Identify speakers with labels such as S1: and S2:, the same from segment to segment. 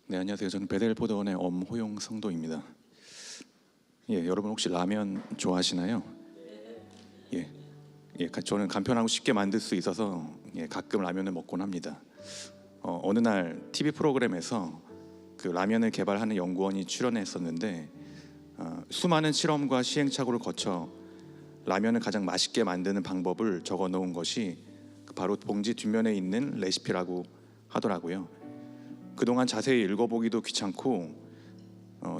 S1: 네, 안녕하세요. 저는 베델포도원의 엄호용 성도입니다. 여러분 혹시 라면 좋아하시나요? 저는 간편하고 쉽게 만들 수 있어서 가끔 라면을 먹곤 합니다. 어느 날 TV 프로그램에서 그 라면을 개발하는 연구원이 출연했었는데 수많은 실험과 시행착오를 거쳐 라면을 가장 맛있게 만드는 방법을 적어 놓은 것이 바로 봉지 뒷면에 있는 레시피라고 하더라고요. 그동안 자세히 읽어보기도 귀찮고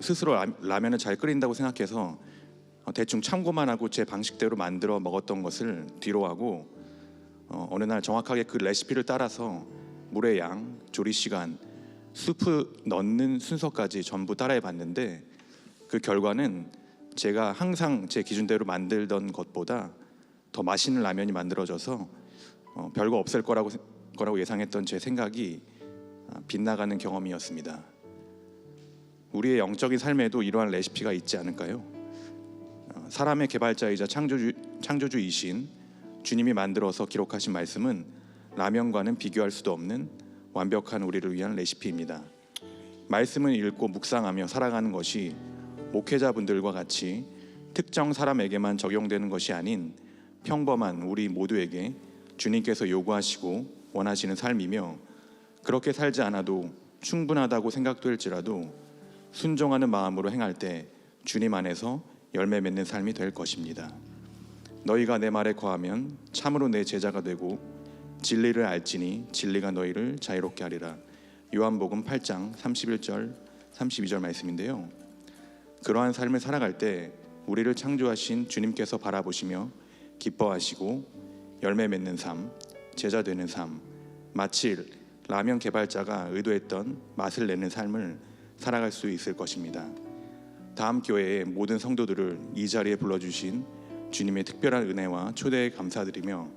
S1: 스스로 라면을 잘 끓인다고 생각해서 대충 참고만 하고 제 방식대로 만들어 먹었던 것을 뒤로하고 어느 날 정확하게 그 레시피를 따라서 물의 양, 조리 시간, 스프 넣는 순서까지 전부 따라해 봤는데 그 결과는 제가 항상 제 기준대로 만들던 것보다 더 맛있는 라면이 만들어져서 별거 없을 거라고 예상했던 제 생각이 빗나가는 경험이었습니다. 우리의 영적인 삶에도 이러한 레시피가 있지 않을까요? 사람의 개발자이자 창조주이신 주님이 만들어서 기록하신 말씀은 라면과는 비교할 수도 없는 완벽한 우리를 위한 레시피입니다. 말씀을 읽고 묵상하며 살아가는 것이 목회자분들과 같이 특정 사람에게만 적용되는 것이 아닌 평범한 우리 모두에게 주님께서 요구하시고 원하시는 삶이며 그렇게 살지 않아도 충분하다고 생각될지라도 순종하는 마음으로 행할 때 주님 안에서 열매 맺는 삶이 될 것입니다. 너희가 내 말에 거하면 참으로 내 제자가 되고 진리를 알지니 진리가 너희를 자유롭게 하리라. 요한복음 8장 31절 32절 말씀인데요. 그러한 삶을 살아갈 때 우리를 창조하신 주님께서 바라보시며 기뻐하시고 열매 맺는 삶, 제자 되는 삶, 마치 라면 개발자가 의도했던 맛을 내는 삶을 살아갈 수 있을 것입니다. 다음 교회의 모든 성도들을 이 자리에 불러주신 주님의 특별한 은혜와 초대에 감사드리며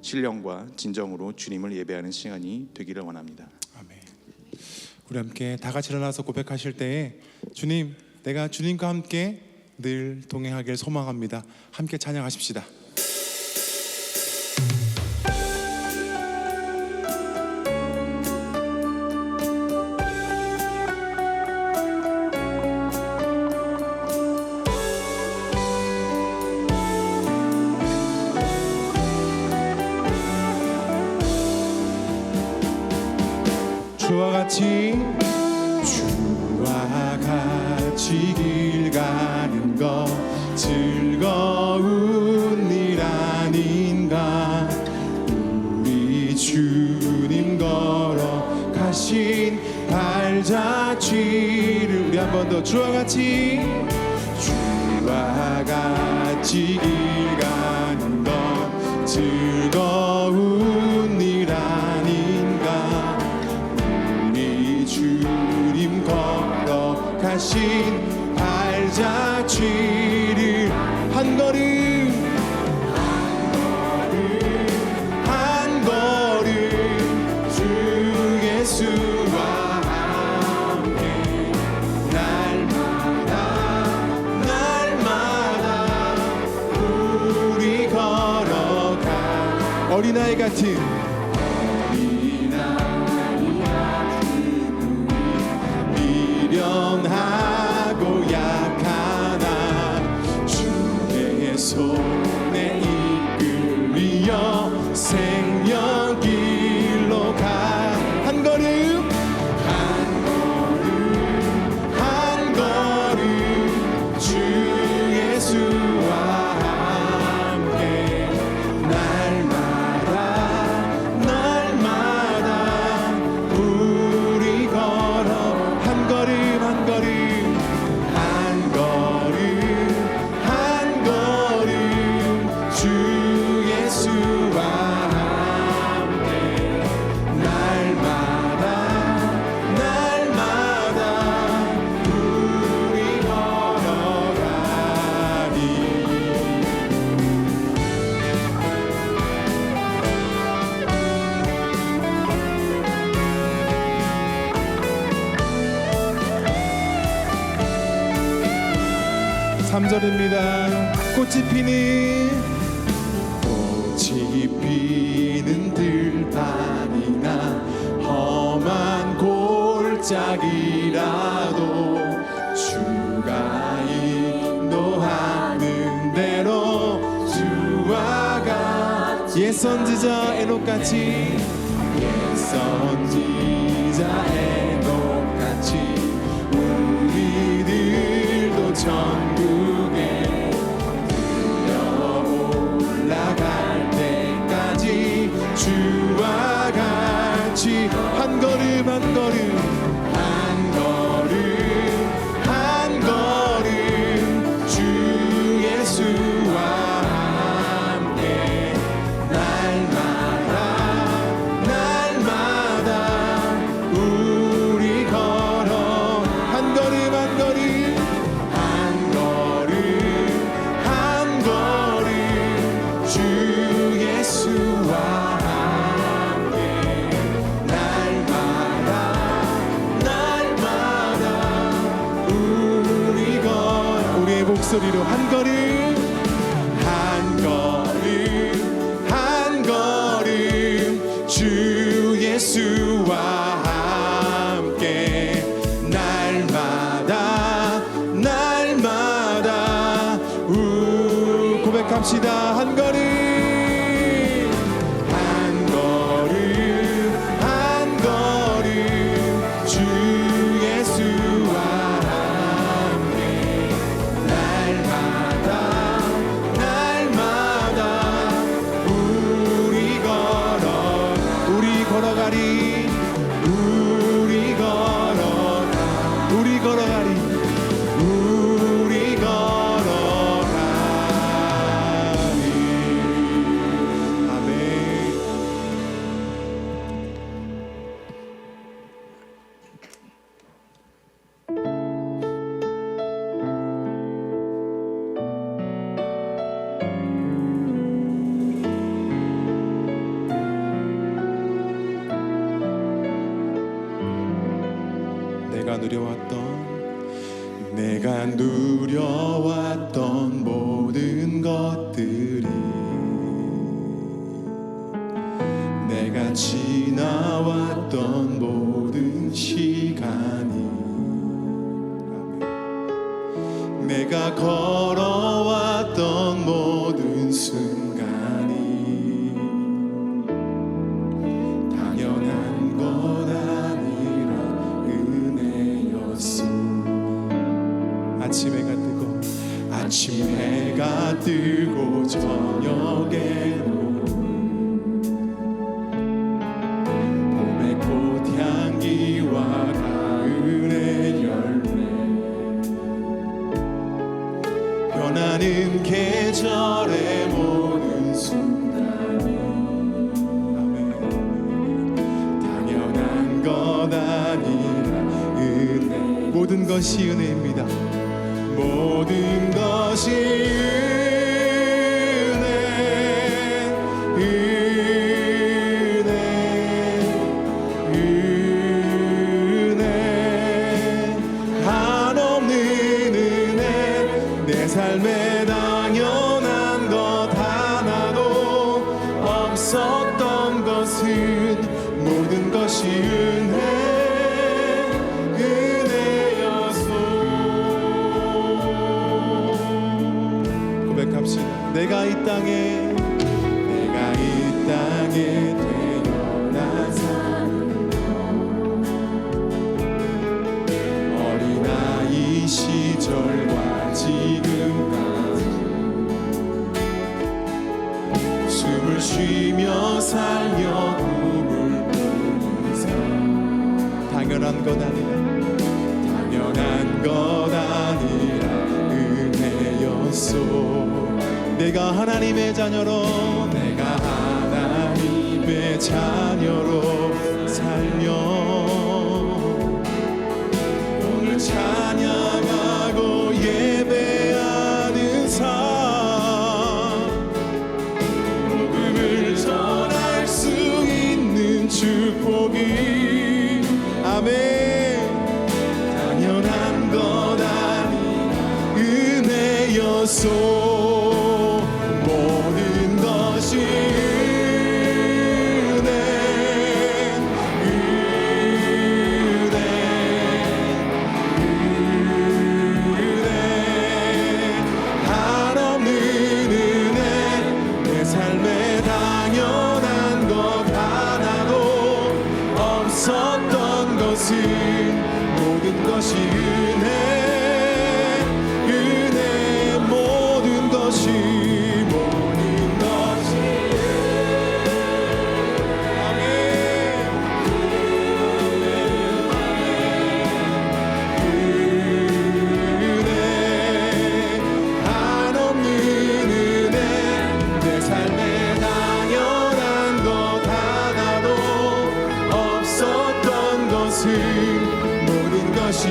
S1: 신령과 진정으로 주님을 예배하는 시간이 되기를 원합니다.
S2: 아멘. 우리 함께 다 같이 일어나서 고백하실 때에 주님, 내가 주님과 함께 늘 동행하길 소망합니다. 함께 찬양하십시다. 주와 같이 길 가는 것 즐거운 일 아닌가. 우리 주님 걸어가신 발자취를 우리 한 번 더 주와 같이 길 가는 것 즐거운 일 아닌가. 주님 걸어가신 발자취를 한 걸음 한 걸음 주 예수와 함께 날마다 우리 걸어가. 어린아이 같은 미련하고 약하나 주의 손에 이끌리어 생명길로 가. 한 걸음 한 걸음 주 예수와 함께 날마다 우리 걸어. 한 걸음 주 예수와 함께 날마다 우리 걸어가니. 삼 절입니다. 꽃이 피는 들판이나 험한 골 살짝이라도 주가 인도하는 대로 주와 같이 옛 선지자 에녹같이 옛 선지자 에녹같이 우리들도 천국에 들려 올라갈 때까지 주와 같이 한 걸음 한 걸음 한 걸음 한 걸음 주 예수와 함께 날마다 날마다 우리 걸어 한 걸음 한 걸음 한 걸음 한 걸음 주 예수와 함께 날마다 날마다 우리 걸어 우리의 목소리로 한 걸음 한 걸음 한 걸음 주 예수와 함께 날마다 날마다 고백합시다. 한 걸음 한 걸음 한 걸음 주 예수와 함께 날마다 날마다 우리 걸어가리 우리 걸어가리 우리 걸어가리 아멘. 내가 누려왔던 모든 것들이 내가 지나왔던 모든 시간이 내가 걸어왔던 모든 순간이 당연한 것 아니라 은혜였소. 아침 해가 뜨고 저녁에도 봄의 꽃향기와 가을의 열매 변하는 계절의 모든 순간이 당연한 것 아니라 은혜 모든 것이 은혜입니다. 모든 것이 은혜 한없는 은혜 내 삶에 당연한 것 하나도 없었던 것은 모든 것이 내가 이 땅에 태어난 사람 어린아이 시절과 지금까지 숨을 쉬며 살며 꿈을 꾸는 삶 당연한 것 아니라 은혜였소. 내가 하나님의 자녀로 살며 오늘 찬양하고 예배하는 삶 복음을 전할 수 있는 축복이 아멘 당연한 것 아니라 은혜였소. 모든 것이 은혜, 은혜, 모든 것이 모든 것이 은혜, 그 모든 것이 은혜, 한없는 은혜, 내 삶에 당연한 것 하나도 없었던 것을 모든 것이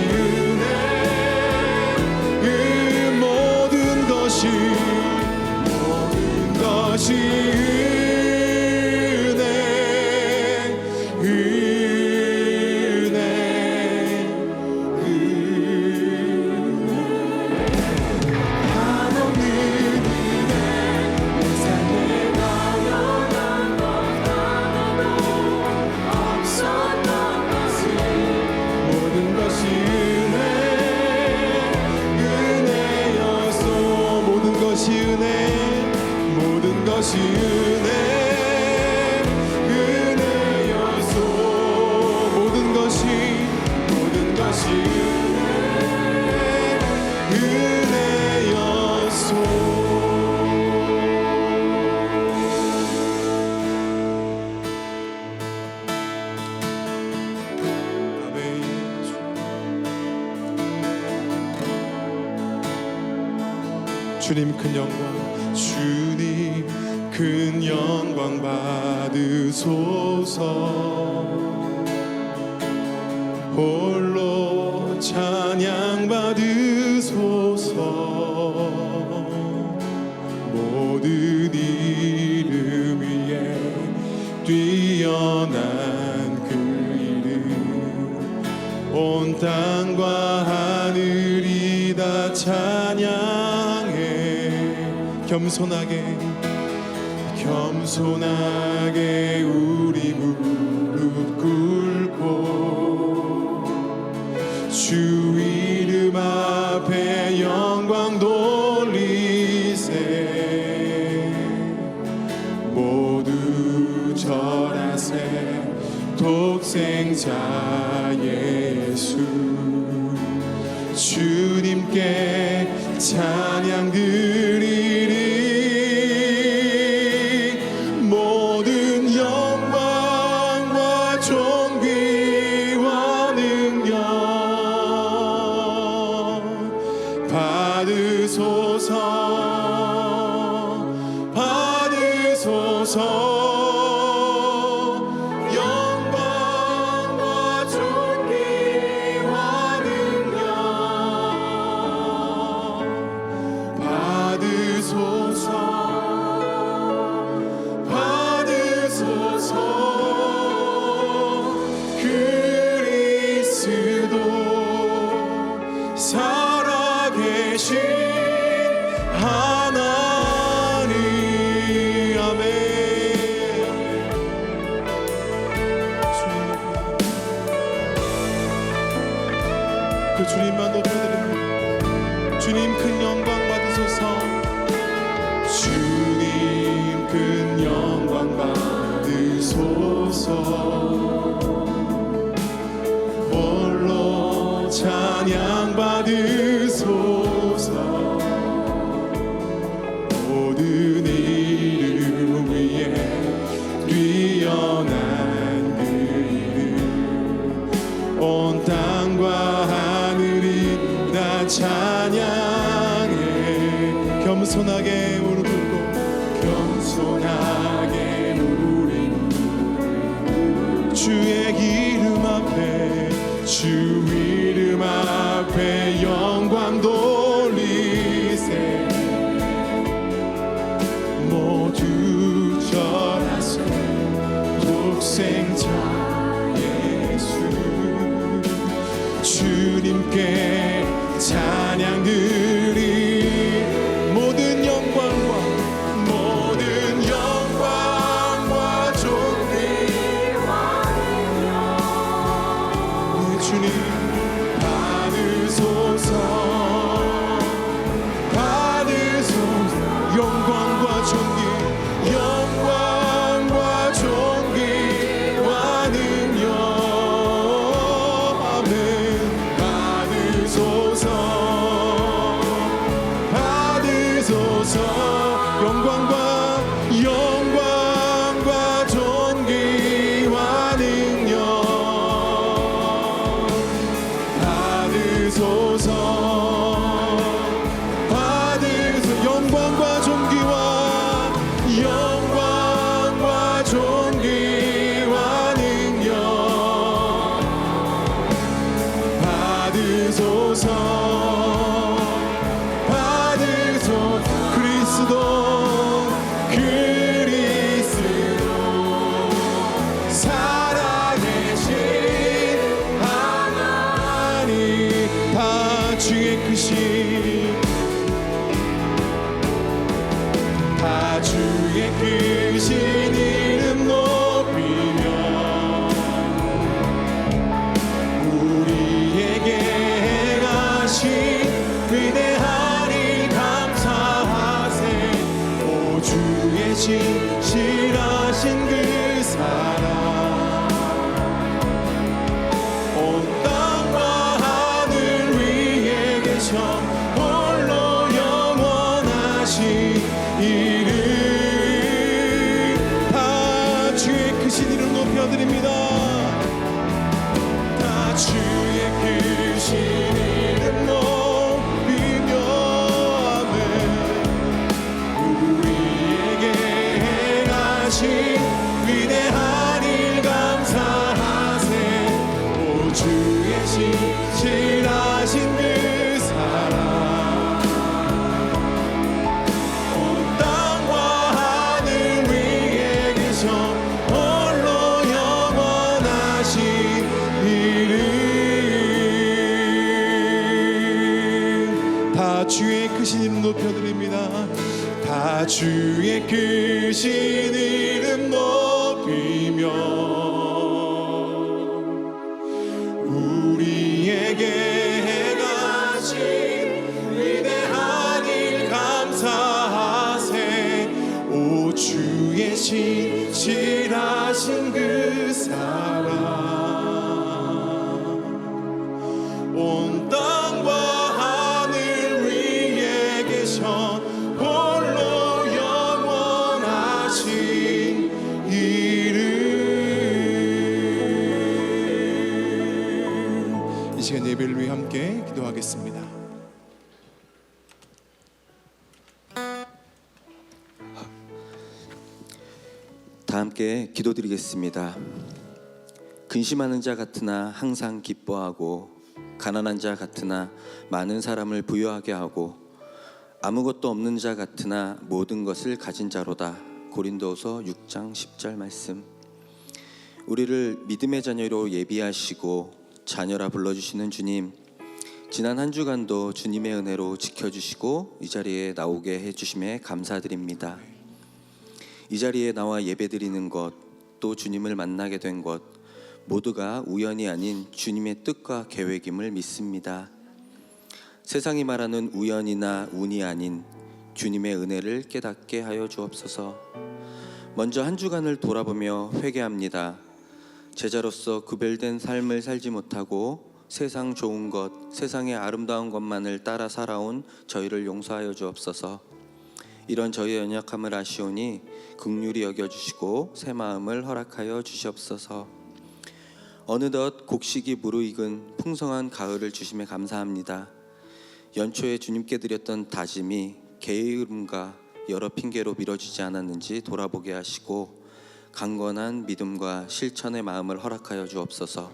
S2: 은혜였소. 모든 것이 은혜, 모든 것이 은혜였소. 모든 것이 은혜였소. 주님 큰 영광, 주님 큰 영광 받으소서. 홀로 찬양 받으소서. 모든 이름 위에 뛰어난 그 이름, 온 땅과 하늘이 다 찬양해. 겸손하게 우리 무릎 꿇고 주 이름 앞에 영광 돌리세. 모두 절하세. 독생자 예수, 주님께 찬양 드리리. 모든 영광과 존귀와 능력 받으소서, 받으소서. 살아계신 하나님, 아멘. 그 주님만 높여드립니다. 주님 큰 영광 받으소서. 주님 큰 영광 받으소서. 홀로 찬양 받으소서. 모든 이름 위에 뛰어난 그 이름, 온 땅과 하늘이 다 찬양해. 겸손하게 무릎 꿇고, 겸손하게 우리 주의 이름 앞에, 주 이름 앞에 영광 돌리세. 모두 절하세. 독생자 예수, 주님께 찬양 드리. 모든 영광과 존귀와 내 주님 받으소서. 영광과 존귀와 능력 주의 크신 이름 높이며 아멘. 우리에게 행하신 위대한 일 감사하세. 오 주의 신실하신 그 사랑 온 땅과 하늘 위에 계셔 홀로 영원하신 이름. 다 주의 크신 이름 높여드립니다. 다 주의 크신 이름 높이며 우리에게 행하신 위대한 일 감사하세. 오 주의 신실하신 그 사랑 온 땅과 하늘 위에 계셔 홀로 영원하신 이름. 이 시간 예배를 위해 함께 기도하겠습니다.
S3: 다 함께 기도드리겠습니다. 근심하는 자 같으나 항상 기뻐하고 가난한 자 같으나 많은 사람을 부유하게 하고 아무것도 없는 자 같으나 모든 것을 가진 자로다. 고린도서 6장 10절 말씀. 우리를 믿음의 자녀로 예비하시고 자녀라 불러주시는 주님, 지난 한 주간도 주님의 은혜로 지켜주시고 이 자리에 나오게 해주심에 감사드립니다. 이 자리에 나와 예배드리는 것, 또 주님을 만나게 된 것 모두가 우연이 아닌 주님의 뜻과 계획임을 믿습니다. 세상이 말하는 우연이나 운이 아닌 주님의 은혜를 깨닫게 하여 주옵소서. 먼저 한 주간을 돌아보며 회개합니다. 제자로서 구별된 삶을 살지 못하고 세상 좋은 것, 세상의 아름다운 것만을 따라 살아온 저희를 용서하여 주옵소서. 이런 저희의 연약함을 아시오니 긍휼히 여겨주시고 새 마음을 허락하여 주시옵소서. 어느덧 곡식이 무르익은 풍성한 가을을 주심에 감사합니다. 연초에 주님께 드렸던 다짐이 게으름과 여러 핑계로 미뤄지지 않았는지 돌아보게 하시고 강건한 믿음과 실천의 마음을 허락하여 주옵소서.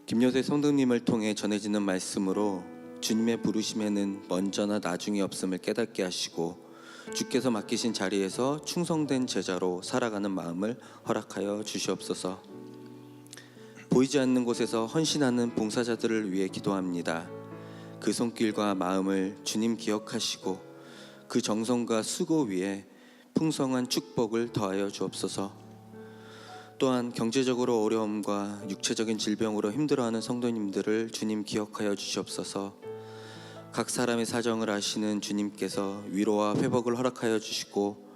S3: 김여세 성도님을 통해 전해지는 말씀으로 주님의 부르심에는 먼저나 나중이 없음을 깨닫게 하시고 주께서 맡기신 자리에서 충성된 제자로 살아가는 마음을 허락하여 주시옵소서. 보이지 않는 곳에서 헌신하는 봉사자들을 위해 기도합니다. 그 손길과 마음을 주님 기억하시고 그 정성과 수고 위에 풍성한 축복을 더하여 주옵소서. 또한 경제적으로 어려움과 육체적인 질병으로 힘들어하는 성도님들을 주님 기억하여 주시옵소서. 각 사람의 사정을 아시는 주님께서 위로와 회복을 허락하여 주시고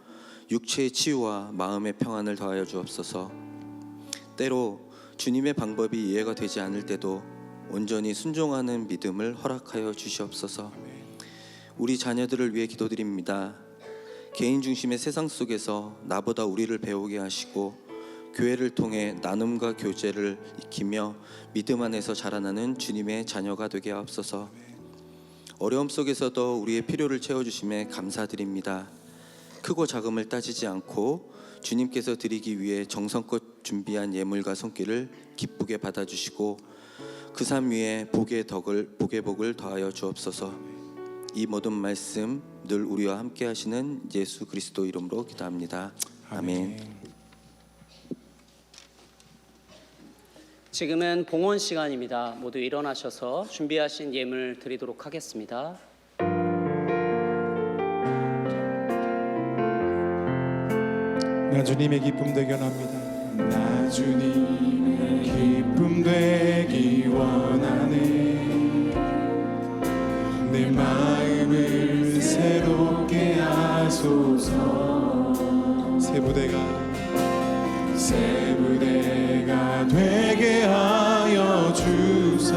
S3: 육체의 치유와 마음의 평안을 더하여 주옵소서. 때로 주님의 방법이 이해가 되지 않을 때도 온전히 순종하는 믿음을 허락하여 주시옵소서. 우리 자녀들을 위해 기도드립니다. 개인 중심의 세상 속에서 나보다 우리를 배우게 하시고 교회를 통해 나눔과 교제를 익히며 믿음 안에서 자라나는 주님의 자녀가 되게 하옵소서. 어려움 속에서도 우리의 필요를 채워주심에 감사드립니다. 크고 작음을 따지지 않고 주님께서 드리기 위해 정성껏 준비한 예물과 손길을 기쁘게 받아주시고 그 삶 위에 복의 복을 더하여 주옵소서. 이 모든 말씀 늘 우리와 함께 하시는 예수 그리스도 이름으로 기도합니다. 아멘.
S4: 지금은 봉헌 시간입니다. 모두 일어나셔서 준비하신 예물 드리도록 하겠습니다.
S2: 나 주님의 기쁨 되기 원합니다. 나 주님의 기쁨 되기 원하네. 내 마음을 새롭게 하소서. 새 부대가 되게 하여 주사.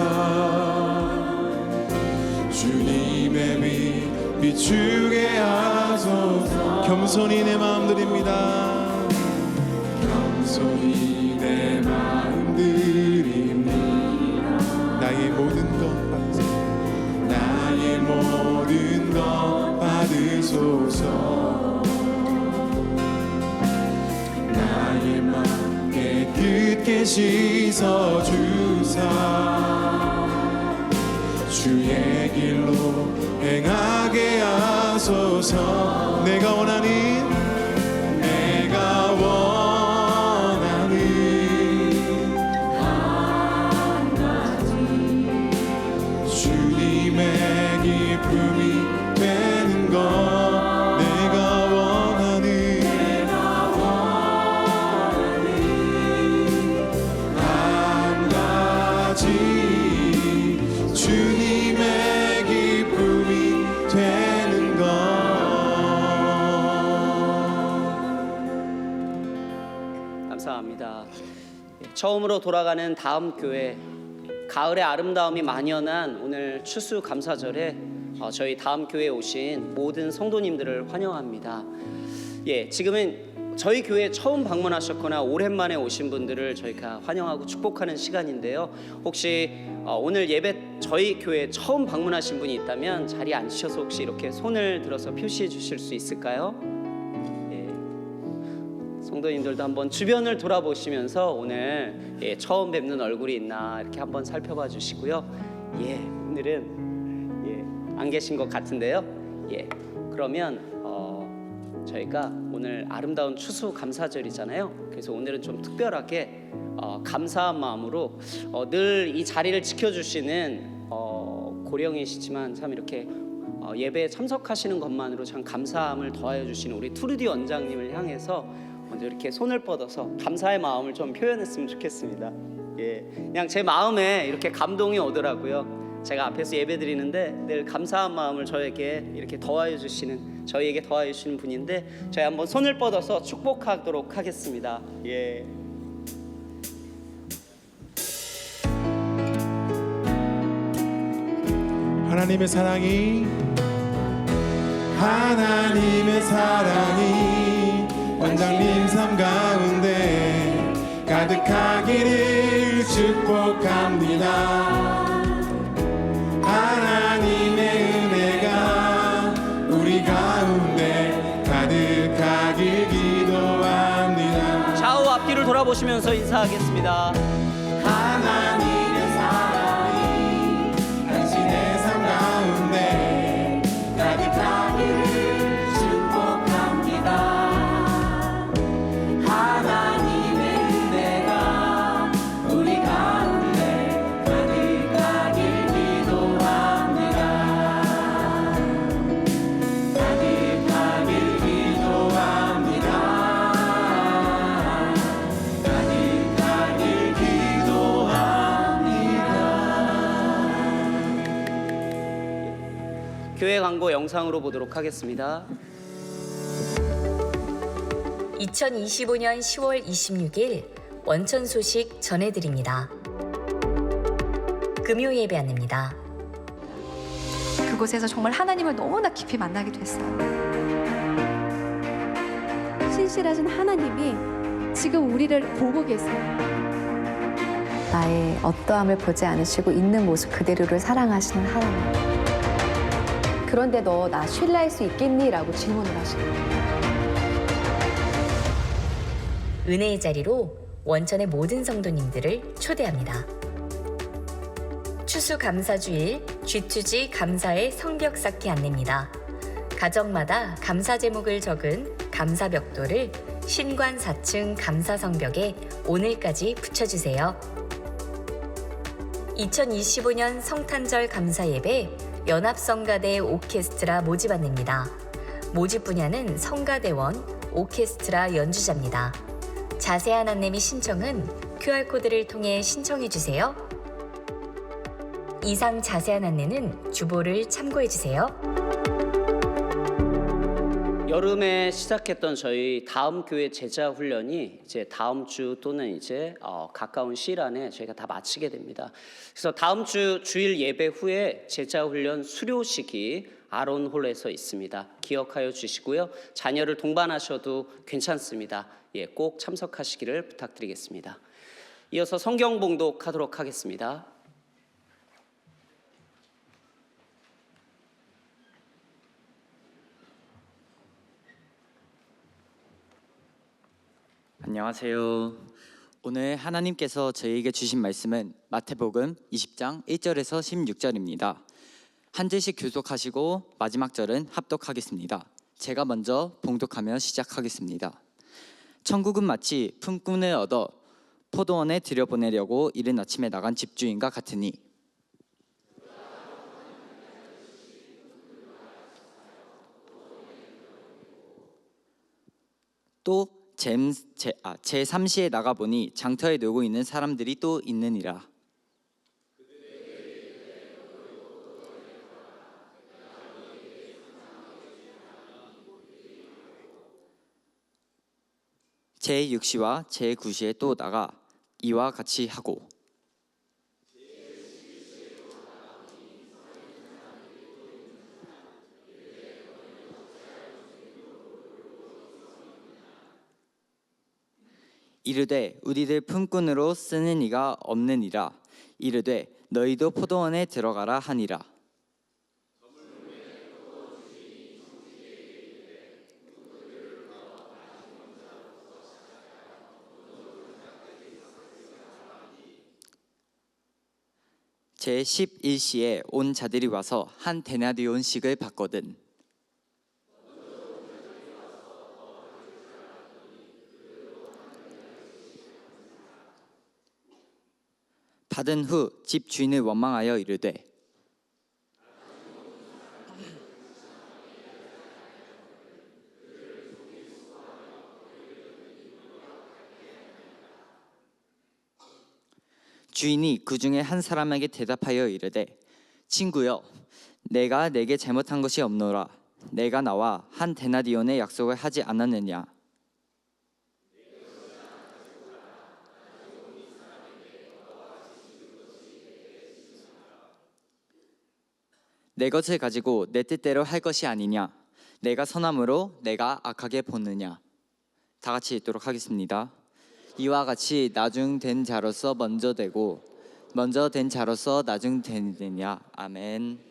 S2: 주님의 빛 비추게 하소서. 겸손히 내 마음 드립니다. 겸손히 내 마음 드립니다. 하소서. 나의 맘 깨끗게 씻어주사 주의 길로 행하게 하소서. 내가 원하는 한 가지 주님의 기쁨이 되는 것. 내가 원하는 한 가지 주님의 기쁨이 되는 것.
S4: 감사합니다. 처음으로 돌아가는 다음 교회, 가을의 아름다움이 만연한 오늘 추수감사절에 저희 다음 교회에 오신 모든 성도님들을 환영합니다. 지금은 저희 교회에 처음 방문하셨거나 오랜만에 오신 분들을 저희가 환영하고 축복하는 시간인데요. 혹시 오늘 예배 저희 교회에 처음 방문하신 분이 있다면 자리에 앉으셔서 혹시 이렇게 손을 들어서 표시해 주실 수 있을까요? 성도님들도 한번 주변을 돌아보시면서 오늘 처음 뵙는 얼굴이 있나 이렇게 한번 살펴봐 주시고요. 오늘은 안 계신 것 같은데요. 그러면 저희가 오늘 아름다운 추수감사절이잖아요. 그래서 오늘은 좀 특별하게 감사한 마음으로 늘 이 자리를 지켜주시는 고령이시지만 참 이렇게 예배에 참석하시는 것만으로 참 감사함을 더하여 주시는 우리 투르디 원장님을 향해서 먼저 이렇게 손을 뻗어서 감사의 마음을 좀 표현했으면 좋겠습니다. 그냥 제 마음에 이렇게 감동이 오더라고요. 제가 앞에서 예배 드리는데 늘 감사한 마음을 저에게 이렇게 더하여 주시는, 저희에게 더하여 주시는 분인데 저희 한번 손을 뻗어서 축복하도록 하겠습니다.
S2: 하나님의 사랑이 원장님 삶 가운데 가득하기를 축복합니다. 하나님의 은혜가 우리 가운데 가득하길 기도합니다.
S4: 좌우 앞뒤를 돌아보시면서 인사하겠습니다.
S2: 하나님의 사랑이 당신의 삶 가운데 가득하기를 축복합니다. 하나님의 은혜가 우리 가운데 가득하길 기도합니다. 가득하길 기도합니다. 가득하길 기도합니다.
S4: 교회 광고 영상으로 보도록 하겠습니다.
S5: 2025년 10월 26일 원천 소식 전해드립니다. 금요 예배 안내입니다.
S6: 그곳에서 정말 하나님을 너무나 깊이 만나게 됐어요.
S7: 신실하신 하나님이 지금 우리를 보고 계세요.
S8: 나의 어떠함을 보지 않으시고 있는 모습 그대로를 사랑하시는 하나님. 그런데 너 나 신뢰할 수 있겠니? 라고 질문을 하시는 거예요.
S5: 은혜의 자리로 원천의 모든 성도님들을 초대합니다. 추수감사주일 G2G 감사의 성벽 쌓기 안내입니다. 가정마다 감사 제목을 적은 감사벽돌을 신관 4층 감사성벽에 오늘까지 붙여주세요. 2025년 성탄절 감사예배 연합성가대 오케스트라 모집 안내입니다. 모집 분야는 성가대원, 오케스트라 연주자입니다. 자세한 안내 및 신청은 QR코드를 통해 신청해주세요. 이상 자세한 안내는 주보를 참고해주세요.
S4: 여름에 시작했던 저희 다음 교회 제자 훈련이 이제 다음 주 또는 이제 가까운 시일 안에 저희가 다 마치게 됩니다. 그래서 다음 주 주일 예배 후에 제자 훈련 수료식이 아론홀에서 있습니다. 기억하여 주시고요. 자녀를 동반하셔도 괜찮습니다. 꼭 참석하시기를 부탁드리겠습니다. 이어서 성경 봉독하도록 하겠습니다.
S9: 안녕하세요. 오늘 하나님께서 저희에게 주신 말씀은 마태복음 20장 1절에서 16절입니다. 한 절씩 교독하시고 마지막 절은 합독하겠습니다. 제가 먼저 봉독하며 시작하겠습니다. 천국은 마치 품꾼을 얻어 포도원에 들여보내려고 이른 아침에 나간 집주인과 같으니 또 제3시에 나가보니 장터에 놀고 있는 사람들이 또 있느니라. 제6시와 제9시에 또 나가 이와 같이 하고 이르되 우리들 품꾼으로 쓰는 이가 없느니라. 이르되 너희도 포도원에 들어가라 하니라. 제11시에 온 자들이 와서 한 데나리온씩을 받거든. 받은 후 집 주인을 원망하여 이르되 주인이 그 중에 한 사람에게 대답하여 이르되 친구여 내가 내게 잘못한 것이 없노라. 내가 나와 한 데나리온의 약속을 하지 않았느냐. 내 것을 가지고 내 뜻대로 할 것이 아니냐. 내가 선함으로 내가 악하게 보느냐. 다 같이 읽도록 하겠습니다. 이와 같이 나중된 자로서 먼저 되고 먼저 된 자로서 나중되느냐. 아멘.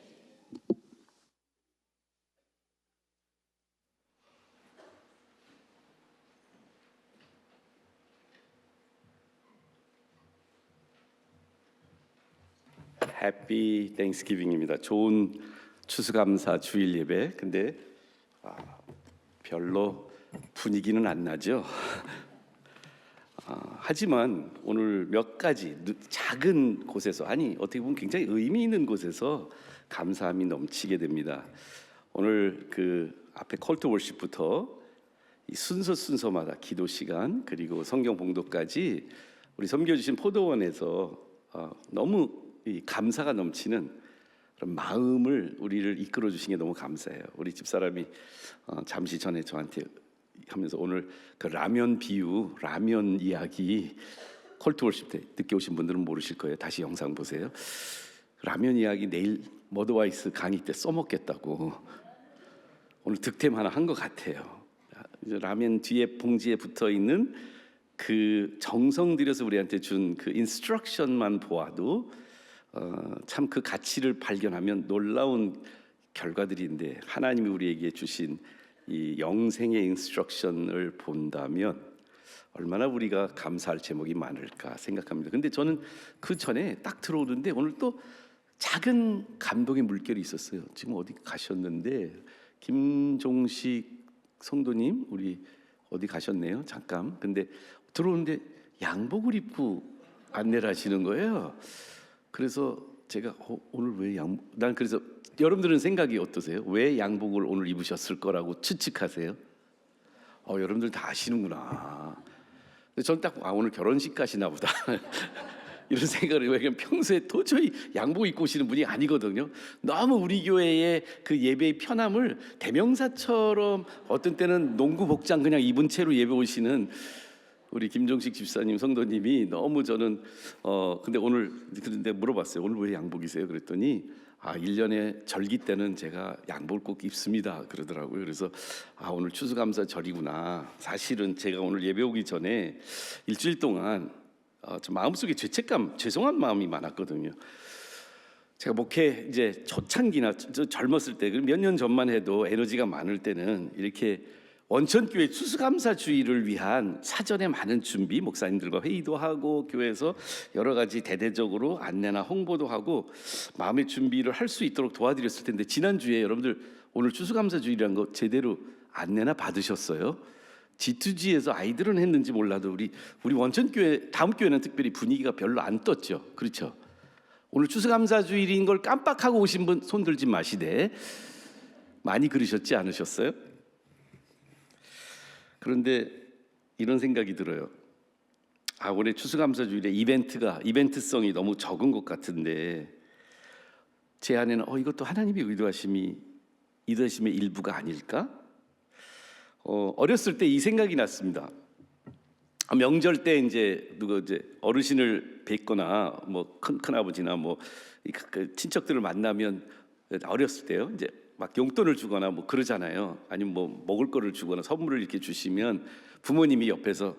S10: 해피 땡스기빙입니다. 좋은 추수감사 주일 예배. 근데 별로 분위기는 안 나죠. 하지만 오늘 몇 가지 작은 곳에서 어떻게 보면 굉장히 의미 있는 곳에서 감사함이 넘치게 됩니다. 오늘 그 앞에 콜트 월십부터 이 순서마다 기도 시간 그리고 성경 봉독까지 우리 섬겨주신 포도원에서 너무 이 감사가 넘치는 그런 마음을 우리를 이끌어 주신 게 너무 감사해요. 우리 집사람이 잠시 전에 저한테 하면서 오늘 그 라면 비유, 라면 이야기 콜트 월십 때 늦게 오신 분들은 모르실 거예요. 다시 영상 보세요. 라면 이야기 내일 머드와이스 강의 때 써먹겠다고 오늘 득템 하나 한 것 같아요. 라면 뒤에 봉지에 붙어 있는 그 정성 들여서 우리한테 준 그 인스트럭션만 보아도 참 그 가치를 발견하면 놀라운 결과들인데 하나님이 우리에게 주신 이 영생의 인스트럭션을 본다면 얼마나 우리가 감사할 제목이 많을까 생각합니다. 근데 저는 그 전에 딱 들어오는데 오늘 또 작은 감동의 물결이 있었어요. 지금 어디 가셨는데 김종식 성도님 우리 어디 가셨네요. 잠깐. 근데 들어오는데 양복을 입고 안내를 하시는 거예요. 그래서 제가 오늘 왜 난 그래서 여러분들은 생각이 어떠세요? 왜 양복을 오늘 입으셨을 거라고 추측하세요? 여러분들 다 아시는구나. 근데 저는 딱 오늘 결혼식 가시나 보다 이런 생각을 해요. 왜냐면 평소에 도저히 양복 입고 오시는 분이 아니거든요. 너무 우리 교회의 그 예배의 편함을 대명사처럼 어떤 때는 농구 복장 그냥 입은 채로 예배 오시는 우리 김종식 집사님 성도님이 너무 저는 근데 오늘 그런데 물어봤어요. 오늘 왜 양복이세요? 그랬더니 1년에 절기 때는 제가 양복을 꼭 입습니다 그러더라고요. 그래서 오늘 추수감사절이구나. 사실은 제가 오늘 예배 오기 전에 일주일 동안 저 마음속에 죄책감, 죄송한 마음이 많았거든요. 제가 목회 이제 초창기나 젊었을 때 몇 년 전만 해도 에너지가 많을 때는 이렇게 원천교회 추수감사주의를 위한 사전에 많은 준비, 목사님들과 회의도 하고 교회에서 여러 가지 대대적으로 안내나 홍보도 하고 마음의 준비를 할 수 있도록 도와드렸을 텐데, 지난주에 여러분들 오늘 추수감사주의라는 거 제대로 안내나 받으셨어요? G2G에서 아이들은 했는지 몰라도 우리 원천교회, 다음 교회는 특별히 분위기가 별로 안 떴죠. 그렇죠? 오늘 추수감사주일인 걸 깜빡하고 오신 분 손 들지 마시되, 많이 그러셨지 않으셨어요? 그런데 이런 생각이 들어요. 올해 추수감사주일에 이벤트성이 너무 적은 것 같은데, 제 안에는 이것도 하나님의 의도하심의 일부가 아닐까? 어렸을 때 이 생각이 났습니다. 명절 때 이제 어르신을 뵙거나 뭐 큰아버지나 뭐 친척들을 만나면 어렸을 때요, 이제 막 용돈을 주거나 뭐 그러잖아요. 아니면 뭐 먹을 거를 주거나 선물을 이렇게 주시면 부모님이 옆에서,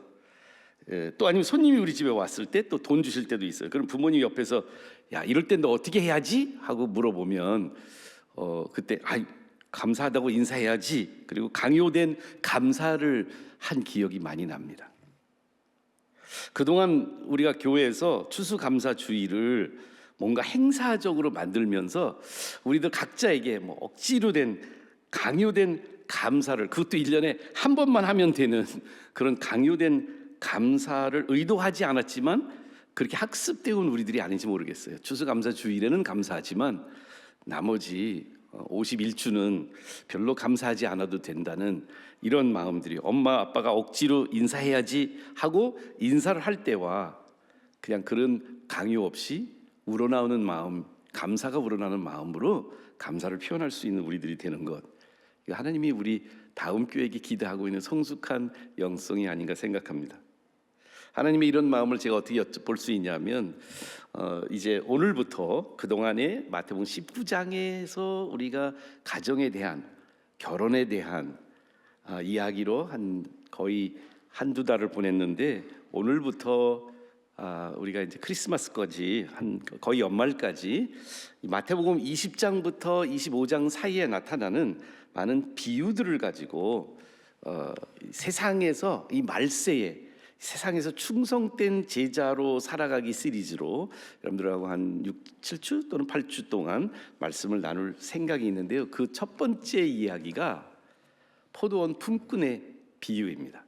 S10: 또 아니면 손님이 우리 집에 왔을 때 또 돈 주실 때도 있어요. 그럼 부모님이 옆에서 야, 이럴 땐 너 어떻게 해야지? 하고 물어보면 그때 감사하다고 인사해야지. 그리고 강요된 감사를 한 기억이 많이 납니다. 그동안 우리가 교회에서 추수감사주의를 뭔가 행사적으로 만들면서 우리들 각자에게 뭐 억지로 된, 강요된 감사를, 그것도 1년에 한 번만 하면 되는 그런 강요된 감사를 의도하지 않았지만 그렇게 학습되어 온 우리들이 아닌지 모르겠어요. 추수감사주일에는 감사하지만 나머지 51주는 별로 감사하지 않아도 된다는 이런 마음들이, 엄마 아빠가 억지로 인사해야지 하고 인사를 할 때와 그냥 그런 강요 없이 우러나오는 마음, 감사가 우러나는 마음으로 감사를 표현할 수 있는 우리들이 되는 것, 하나님이 우리 다음 교회에게 기대하고 있는 성숙한 영성이 아닌가 생각합니다. 하나님의 이런 마음을 제가 어떻게 여쭤볼 수 있냐면, 이제 오늘부터 그동안에 마태복음 19장에서 우리가 가정에 대한, 결혼에 대한 이야기로 거의 한두 달을 보냈는데, 오늘부터 우리가 이제 크리스마스까지 거의 연말까지 마태복음 20장부터 25장 사이에 나타나는 많은 비유들을 가지고 세상에서 이 말세에 세상에서 충성된 제자로 살아가기 시리즈로 여러분들하고 한 6, 7주 또는 8주 동안 말씀을 나눌 생각이 있는데요. 그 첫 번째 이야기가 포도원 품꾼의 비유입니다.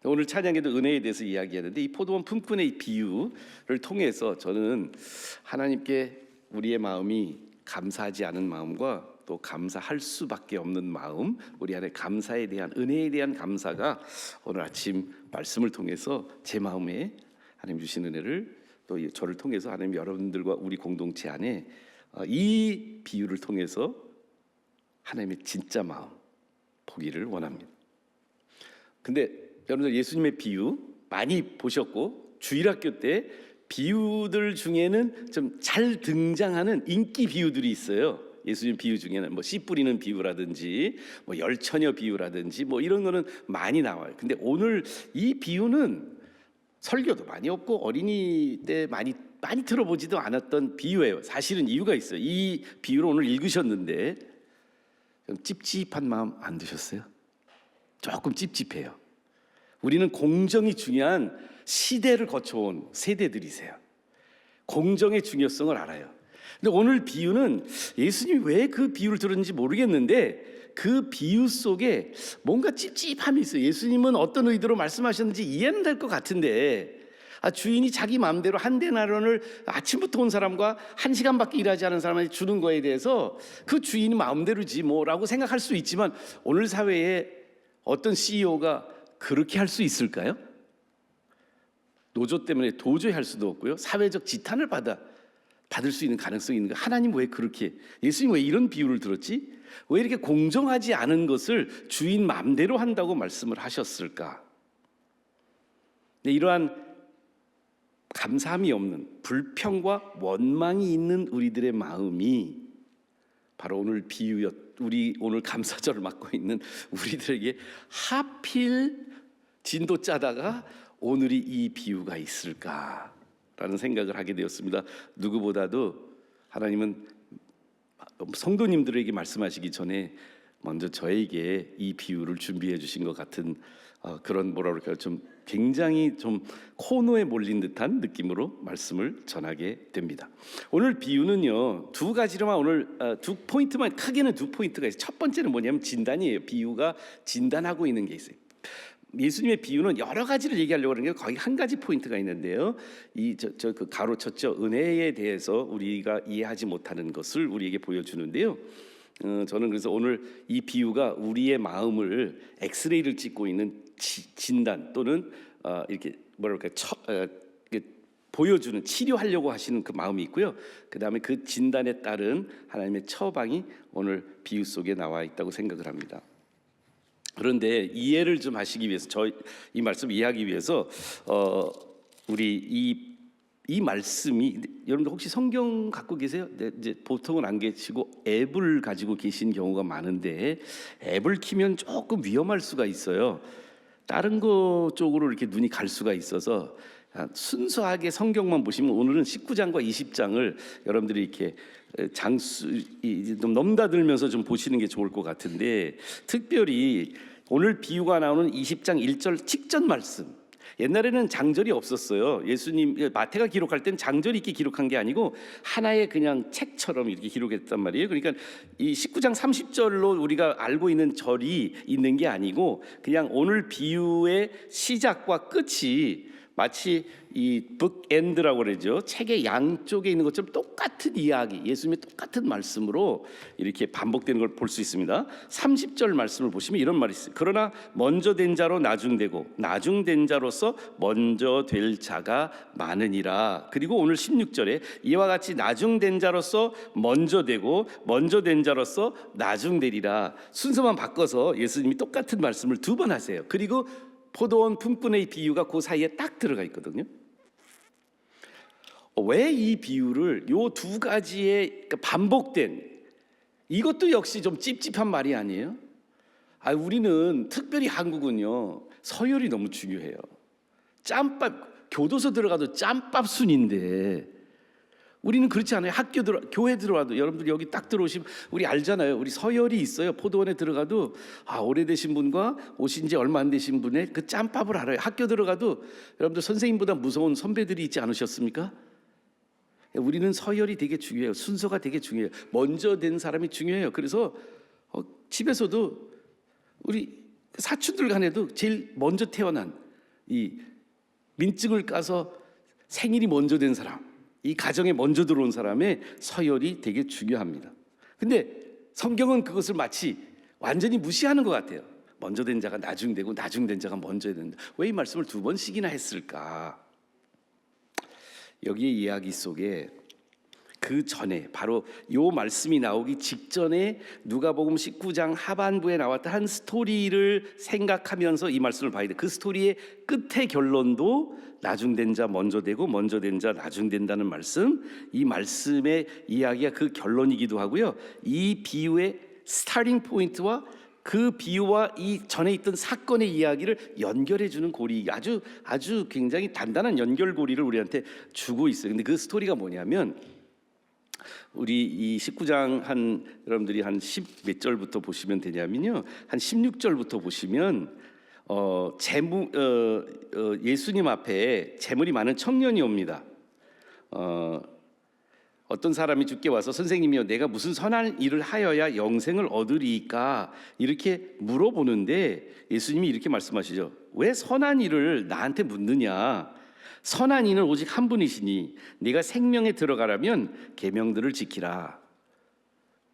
S10: 오늘 찬양에도 은혜에 대해서 이야기하는데, 이 포도원 품꾼의 비유를 통해서 저는 하나님께 우리의 마음이 감사하지 않은 마음과 또 감사할 수밖에 없는 마음, 우리 안에 감사에 대한, 은혜에 대한 감사가 오늘 아침 말씀을 통해서 제 마음에 하나님 주신 은혜를, 또 저를 통해서 하나님 여러분들과 우리 공동체 안에 이 비유를 통해서 하나님의 진짜 마음 보기를 원합니다. 근데 여러분들 예수님의 비유 많이 보셨고, 주일학교 때 비유들 중에는 좀 잘 등장하는 인기 비유들이 있어요. 예수님 비유 중에는 뭐 씨 뿌리는 비유라든지 뭐 열처녀 비유라든지 뭐 이런 거는 많이 나와요. 근데 오늘 이 비유는 설교도 많이 없고 어린이 때 많이 들어보지도 않았던 비유예요. 사실은 이유가 있어요. 이 비유를 오늘 읽으셨는데 좀 찝찝한 마음 안 드셨어요? 조금 찝찝해요. 우리는 공정이 중요한 시대를 거쳐온 세대들이세요. 공정의 중요성을 알아요. 근데 오늘 비유는 예수님이 왜 그 비유를 들었는지 모르겠는데 그 비유 속에 뭔가 찝찝함이 있어요. 예수님은 어떤 의도로 말씀하셨는지 이해는 될 것 같은데, 주인이 자기 마음대로 한 데나리온을 아침부터 온 사람과 1시간밖에 일하지 않은 사람한테 주는 거에 대해서 그 주인이 마음대로지 뭐라고 생각할 수 있지만, 오늘 사회에 어떤 CEO가 그렇게 할 수 있을까요? 노조 때문에 도저히 할 수도 없고요. 사회적 지탄을 받을 수 있는 가능성이 있는 거예요. 하나님 왜 그렇게, 예수님 왜 이런 비유를 들었지? 왜 이렇게 공정하지 않은 것을 주인 마음대로 한다고 말씀을 하셨을까? 이러한 감사함이 없는, 불평과 원망이 있는 우리들의 마음이 바로 오늘 우리 오늘 감사절을 맡고 있는 우리들에게 하필 진도 짜다가 오늘이 이 비유가 있을까라는 생각을 하게 되었습니다. 누구보다도 하나님은 성도님들에게 말씀하시기 전에 먼저 저에게 이 비유를 준비해 주신 것 같은 그런 뭐라 그럴까요? 좀 굉장히 좀 코너에 몰린 듯한 느낌으로 말씀을 전하게 됩니다. 오늘 비유는요, 두 가지로만 오늘 두 포인트만, 크게는 두 포인트가 있어요. 첫 번째는 뭐냐면 진단이에요. 비유가 진단하고 있는 게 있어요. 예수님의 비유는 여러 가지를 얘기하려고 하는 게 거의 한 가지 포인트가 있는데요. 그 가로쳤죠. 은혜에 대해서 우리가 이해하지 못하는 것을 우리에게 보여주는데요. 저는 그래서 오늘 이 비유가 우리의 마음을 엑스레이를 찍고 있는 진단 또는 이렇게 뭐랄까 보여주는, 치료하려고 하시는 그 마음이 있고요. 그 다음에 그 진단에 따른 하나님의 처방이 오늘 비유 속에 나와 있다고 생각을 합니다. 그런데 이해를 좀 하시기 위해서, 이 말씀 이해하기 위해서 우리 이 말씀이, 여러분들 혹시 성경 갖고 계세요? 네, 이제 보통은 안 계시고 앱을 가지고 계신 경우가 많은데, 앱을 키면 조금 위험할 수가 있어요. 다른 거 쪽으로 이렇게 눈이 갈 수가 있어서 순수하게 성경만 보시면, 오늘은 19장과 20장을 여러분들이 이렇게 좀 넘나들면서 좀 보시는 게 좋을 것 같은데, 특별히 오늘 비유가 나오는 20장 1절 직전 말씀, 옛날에는 장절이 없었어요. 예수님, 마태가 기록할 때는 장절이 있게 기록한 게 아니고 하나의 그냥 책처럼 이렇게 기록했단 말이에요. 그러니까 이 19장 30절로 우리가 알고 있는 절이 있는 게 아니고, 그냥 오늘 비유의 시작과 끝이 마치 이 북엔드라고 그러죠. 책의 양쪽에 있는 것처럼 똑같은 이야기, 예수님의 똑같은 말씀으로 이렇게 반복되는 걸 볼 수 있습니다. 30절 말씀을 보시면 이런 말이 있어요. 그러나 먼저 된 자로 나중되고 나중된 자로서 먼저 될 자가 많으니라. 그리고 오늘 16절에 이와 같이 나중된 자로서 먼저 되고 먼저 된 자로서 나중되리라. 순서만 바꿔서 예수님이 똑같은 말씀을 두 번 하세요. 그리고 포도원 품꾼의 비유가 그 사이에 딱 들어가 있거든요. 왜 이 비유를 요 두 가지의 반복된, 이것도 역시 좀 찝찝한 말이 아니에요? 우리는 특별히 한국은요, 서열이 너무 중요해요. 짬밥, 교도소 들어가도 짬밥 순인데 우리는 그렇지 않아요. 교회 들어와도, 여러분들 여기 딱 들어오시면 우리 알잖아요. 우리 서열이 있어요. 포도원에 들어가도 오래되신 분과 오신 지 얼마 안 되신 분의 그 짬밥을 알아요. 학교 들어가도 여러분들 선생님보다 무서운 선배들이 있지 않으셨습니까? 우리는 서열이 되게 중요해요. 순서가 되게 중요해요. 먼저 된 사람이 중요해요. 그래서 집에서도 우리 사촌들 간에도 제일 먼저 태어난, 이 민증을 까서 생일이 먼저 된 사람, 이 가정에 먼저 들어온 사람의 서열이 되게 중요합니다. 근데 성경은 그것을 마치 완전히 무시하는 것 같아요. 먼저 된 자가 나중되고 나중된 자가 먼저 된다. 왜 이 말씀을 두 번씩이나 했을까? 여기의 이야기 속에 그 전에, 바로 요 말씀이 나오기 직전에 누가복음 19장 하반부에 나왔던 한 스토리를 생각하면서 이 말씀을 봐야 돼. 그 스토리의 끝의 결론도 나중된 자 먼저 되고 먼저 된 자 나중된다는 말씀, 이 말씀의 이야기가 그 결론이기도 하고요. 이 비유의 스타팅 포인트와 그 비유와 이 전에 있던 사건의 이야기를 연결해주는 고리, 아주 굉장히 단단한 연결고리를 우리한테 주고 있어요. 근데 그 스토리가 뭐냐면, 우리 이 19장 여러분들이 한 10 몇 절부터 보시면 되냐면요, 한 16절부터 보시면 예수님 앞에 재물이 많은 청년이 옵니다. 어떤 사람이 주께 와서 선생님이여, 내가 무슨 선한 일을 하여야 영생을 얻으리까? 이렇게 물어보는데 예수님이 이렇게 말씀하시죠. 왜 선한 일을 나한테 묻느냐? 선한 이는 오직 한 분이시니 네가 생명에 들어가려면 계명들을 지키라.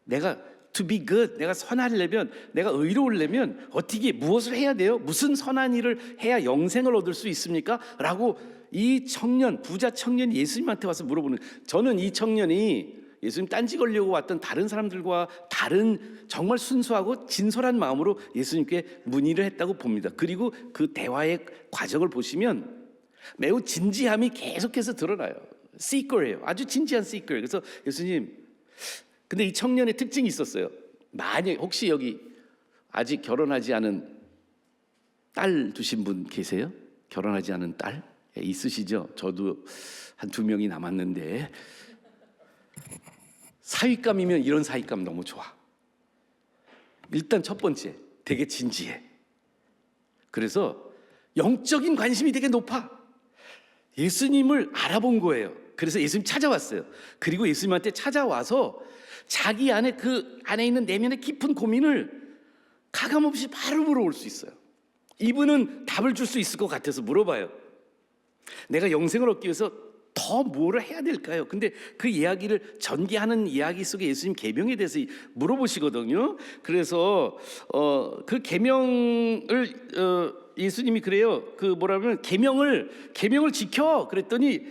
S10: 내가 to be good, 내가 선하려면, 내가 의로우려면 어떻게, 무엇을 해야 돼요? 무슨 선한 일을 해야 영생을 얻을 수 있습니까? 라고 이 청년, 부자 청년이 예수님한테 와서 물어보는, 저는 이 청년이 예수님 딴지 걸려고 왔던 다른 사람들과 다른 정말 순수하고 진솔한 마음으로 예수님께 문의를 했다고 봅니다. 그리고 그 대화의 과정을 보시면 매우 진지함이 계속해서 드러나요. 시커예요. 아주 진지한 시커예요. 그래서 예수님, 근데 이 청년의 특징이 있었어요. 만약 혹시 여기 아직 결혼하지 않은 딸 두신 분 계세요? 결혼하지 않은 딸? 있으시죠? 저도 한 2명이 남았는데, 사윗감이면 이런 사윗감 너무 좋아. 일단 첫 번째, 되게 진지해. 그래서 영적인 관심이 되게 높아. 예수님을 알아본 거예요. 그래서 예수님 찾아왔어요. 그리고 예수님한테 찾아와서 자기 안에 그 안에 있는 내면의 깊은 고민을 가감없이 바로 물어볼 수 있어요. 이분은 답을 줄 수 있을 것 같아서 물어봐요. 내가 영생을 얻기 위해서 더 뭐를 해야 될까요? 근데 그 이야기를 전개하는 이야기 속에 예수님 계명에 대해서 물어보시거든요. 그래서 그 계명을 예수님이 그래요. 그 뭐라면 계명을 지켜. 그랬더니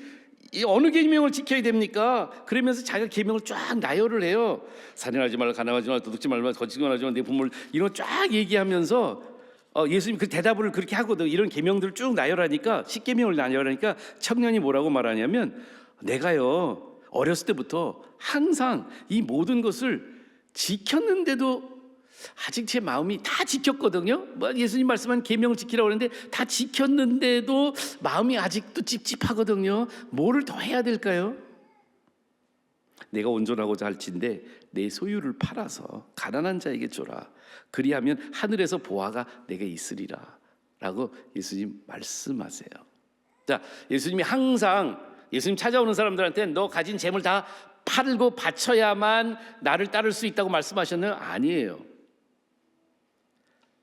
S10: 이 어느 계명을 지켜야 됩니까? 그러면서 자기가 계명을 쫙 나열을 해요. 살인하지 말라, 가늠하지 말라, 도둑질 말라, 거짓말하지 말라, 내 부모를 이런 거 쫙 얘기하면서 예수님 그 대답을 그렇게 하거든. 이런 계명들을 쭉 나열하니까 10계명을 나열하니까 청년이 뭐라고 말하냐면 내가요 어렸을 때부터 항상 이 모든 것을 지켰는데도 아직 제 마음이 다 지켰거든요. 뭐 예수님 말씀한 계명을 지키라고 그러는데 다 지켰는데도 마음이 아직도 찝찝하거든요. 뭐를 더 해야 될까요? 내가 온전하고자 할진대 내 소유를 팔아서 가난한 자에게 줘라. 그리하면 하늘에서 보화가 내게 있으리라 라고 예수님 말씀하세요. 자, 예수님이 항상 예수님 찾아오는 사람들한테 너 가진 재물 다 팔고 바쳐야만 나를 따를 수 있다고 말씀하셨나요? 아니에요.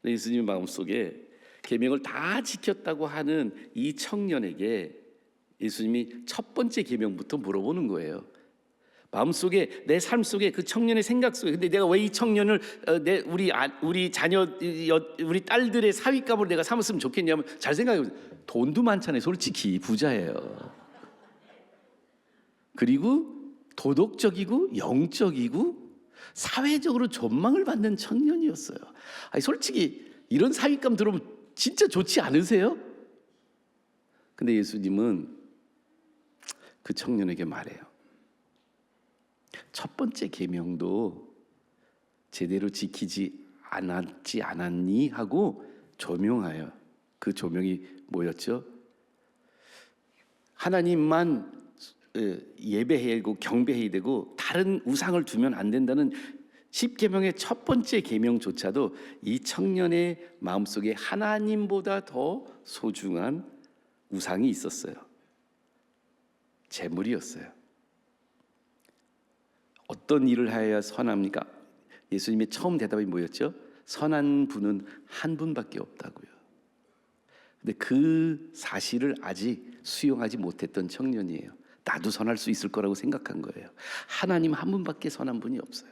S10: 예수님 마음속에 계명을 다 지켰다고 하는 이 청년에게 예수님이 첫 번째 계명부터 물어보는 거예요. 마음속에 내 삶 속에 그 청년의 생각 속에 근데 내가 왜 이 청년을 우리 자녀 우리 딸들의 사위감으로 내가 삼았으면 좋겠냐면 잘 생각해 보세요. 돈도 많잖아요. 솔직히 부자예요. 그리고 도덕적이고 영적이고 사회적으로 존망을 받는 청년이었어요. 아니 솔직히 이런 사위감 들으면 진짜 좋지 않으세요? 근데 예수님은 그 청년에게 말해요. 첫 번째 계명도 제대로 지키지 않았지 않았니 하고 조명하여 그 조명이 뭐였죠? 하나님만 예배해야 되고 경배해야 되고 다른 우상을 두면 안 된다는 10계명의 첫 번째 계명조차도 이 청년의 마음속에 하나님보다 더 소중한 우상이 있었어요. 재물이었어요. 어떤 일을 하여야 선합니까? 예수님의 처음 대답이 뭐였죠? 선한 분은 한 분밖에 없다고요. 근데 그 사실을 아직 수용하지 못했던 청년이에요. 나도 선할 수 있을 거라고 생각한 거예요. 하나님 한 분밖에 선한 분이 없어요.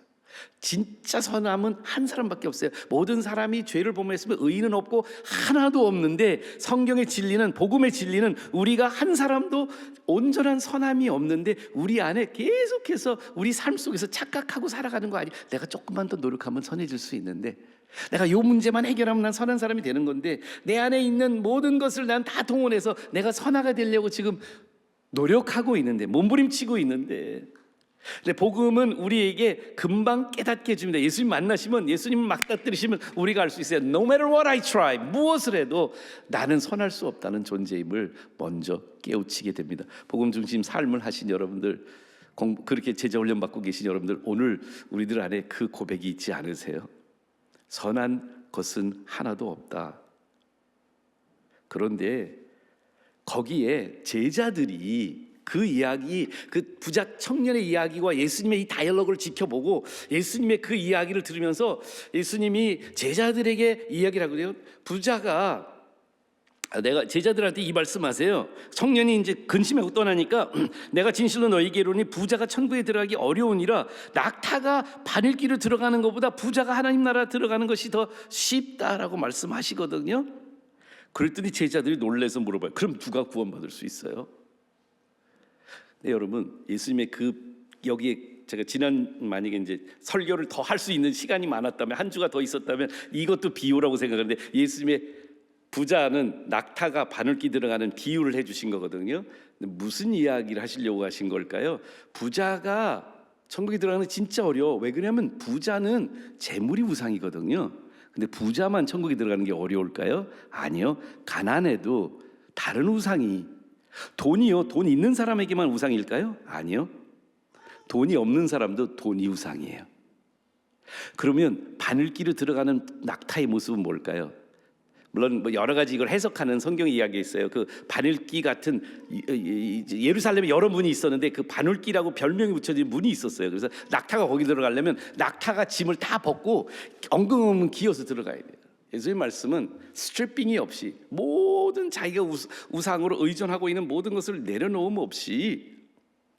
S10: 진짜 선함은 한 사람밖에 없어요. 모든 사람이 죄를 범했으면 의인은 없고 하나도 없는데 성경의 진리는 복음의 진리는 우리가 한 사람도 온전한 선함이 없는데 우리 안에 계속해서 우리 삶 속에서 착각하고 살아가는 거 아니에요. 내가 조금만 더 노력하면 선해질 수 있는데 내가 요 문제만 해결하면 난 선한 사람이 되는 건데 내 안에 있는 모든 것을 난 다 동원해서 내가 선하가 되려고 지금 노력하고 있는데 몸부림치고 있는데 근데 복음은 우리에게 금방 깨닫게 해줍니다. 예수님 만나시면 예수님 맞닥뜨리시면 우리가 알 수 있어요. No matter what I try, 무엇을 해도 나는 선할 수 없다는 존재임을 먼저 깨우치게 됩니다. 복음 중심 삶을 하신 여러분들, 그렇게 제자 훈련 받고 계신 여러분들, 오늘 우리들 안에 그 고백이 있지 않으세요? 선한 것은 하나도 없다. 그런데 거기에 제자들이 그 이야기, 그 부자 청년의 이야기와 예수님의 이 다이얼로그를 지켜보고 예수님의 그 이야기를 들으면서 예수님이 제자들에게 이야기를 하거든요. 부자가 내가 제자들한테 이 말씀하세요. 청년이 이제 근심하고 떠나니까 내가 진실로 너희에게 이르노니 부자가 천국에 들어가기 어려우니라. 낙타가 바늘길을 들어가는 것보다 부자가 하나님 나라 들어가는 것이 더 쉽다라고 말씀하시거든요. 그랬더니 제자들이 놀라서 물어봐요. 그럼 누가 구원받을 수 있어요? 네, 여러분, 예수님의 여기에 제가 만약에 이제 설교를 더 할 수 있는 시간이 많았다면, 한 주가 더 있었다면 이것도 비유라고 생각하는데 예수님의 부자는 낙타가 바늘길 들어가는 비유를 해주신 거거든요. 무슨 이야기를 하시려고 하신 걸까요? 부자가 천국에 들어가는 게 진짜 어려워. 왜 그러냐면 부자는 재물이 우상이거든요. 근데 부자만 천국에 들어가는 게 어려울까요? 아니요. 가난해도 다른 우상이, 돈이요, 돈 있는 사람에게만 우상일까요? 아니요. 돈이 없는 사람도 돈이 우상이에요. 그러면 바늘기로 들어가는 낙타의 모습은 뭘까요? 물론 뭐 여러 가지 이걸 해석하는 성경 이야기가 있어요. 그 바늘기 같은 예루살렘에 여러 문이 있었는데 그 바늘기라고 별명이 붙여진 문이 있었어요. 그래서 낙타가 거기 들어가려면 낙타가 짐을 다 벗고 엉금엉금 기어서 들어가야 돼요. 예수의 말씀은 스트리핑이 없이 모든 자기가 우상으로 의존하고 있는 모든 것을 내려놓음 없이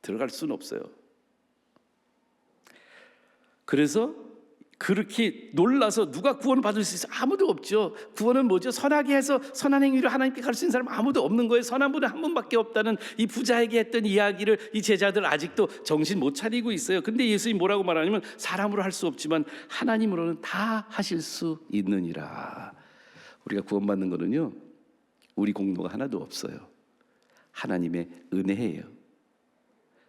S10: 들어갈 수는 없어요. 그래서 그렇게 놀라서 누가 구원을 받을 수 있어요? 아무도 없죠. 구원은 뭐죠? 선하게 해서 선한 행위로 하나님께 갈 수 있는 사람 아무도 없는 거예요. 선한 분은 한 분밖에 없다는 이 부자에게 했던 이야기를 이 제자들 아직도 정신 못 차리고 있어요. 근데 예수님 뭐라고 말하냐면 사람으로 할 수 없지만 하나님으로는 다 하실 수 있느니라. 우리가 구원받는 거는요, 우리 공로가 하나도 없어요. 하나님의 은혜예요.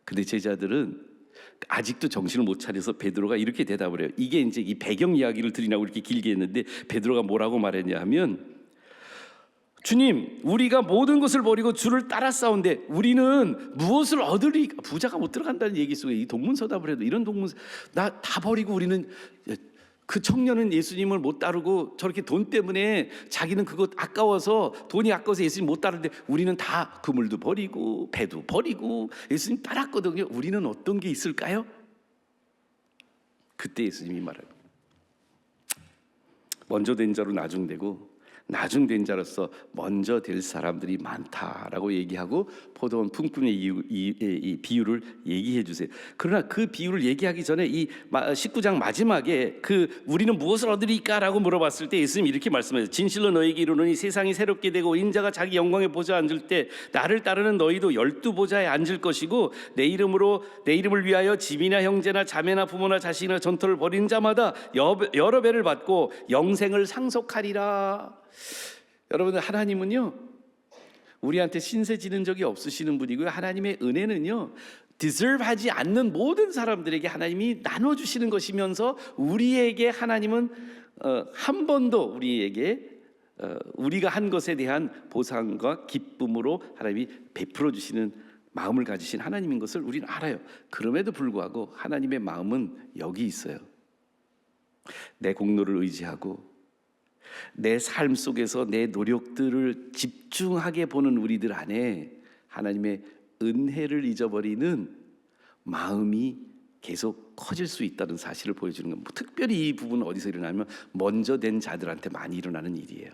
S10: 근데 제자들은 아직도 정신을 못 차려서 베드로가 이렇게 대답을 해요. 이게 이제 이 배경 이야기를 드리라고 이렇게 길게 했는데 베드로가 뭐라고 말했냐 하면, 주님, 우리가 모든 것을 버리고 주를 따라싸운데 우리는 무엇을 얻으리까? 부자가 못 들어간다는 얘기 속에 이 동문서답을 해도 이런 나 다 버리고 우리는, 그 청년은 예수님을 못 따르고 저렇게 돈 때문에 자기는 그거 아까워서, 돈이 아까워서 예수님 못 따르는데 우리는 다 그물도 버리고 배도 버리고 예수님 따랐거든요. 우리는 어떤 게 있을까요? 그때 예수님이 말해요. 먼저 된 자로 나중되고 나중된 자로서 먼저 될 사람들이 많다라고 얘기하고 포도원 품꾼의 이 비유를 얘기해 주세요. 그러나 그 비유를 얘기하기 전에 이 19장 마지막에 그 우리는 무엇을 얻으리까라고 물어봤을 때 예수님이 이렇게 말씀하세요. 진실로 너희에게 이르노니 세상이 새롭게 되고 인자가 자기 영광의 보좌에 앉을 때 나를 따르는 너희도 12보좌에 앉을 것이고 내 이름을 위하여 집이나 형제나 자매나 부모나 자식이나 전토를 벌인 자마다 여러 배를 받고 영생을 상속하리라. 여러분들, 하나님은요 우리한테 신세 지는 적이 없으시는 분이고요, 하나님의 은혜는요 디저브하지 않는 모든 사람들에게 하나님이 나눠주시는 것이면서 우리에게 하나님은 한 번도 우리에게 우리가 한 것에 대한 보상과 기쁨으로 하나님이 베풀어 주시는 마음을 가지신 하나님인 것을 우리는 알아요. 그럼에도 불구하고 하나님의 마음은 여기 있어요. 내 공로를 의지하고 내 삶 속에서 내 노력들을 집중하게 보는 우리들 안에 하나님의 은혜를 잊어버리는 마음이 계속 커질 수 있다는 사실을 보여주는 겁니다. 특별히 이 부분은 어디서 일어나면 먼저 된 자들한테 많이 일어나는 일이에요.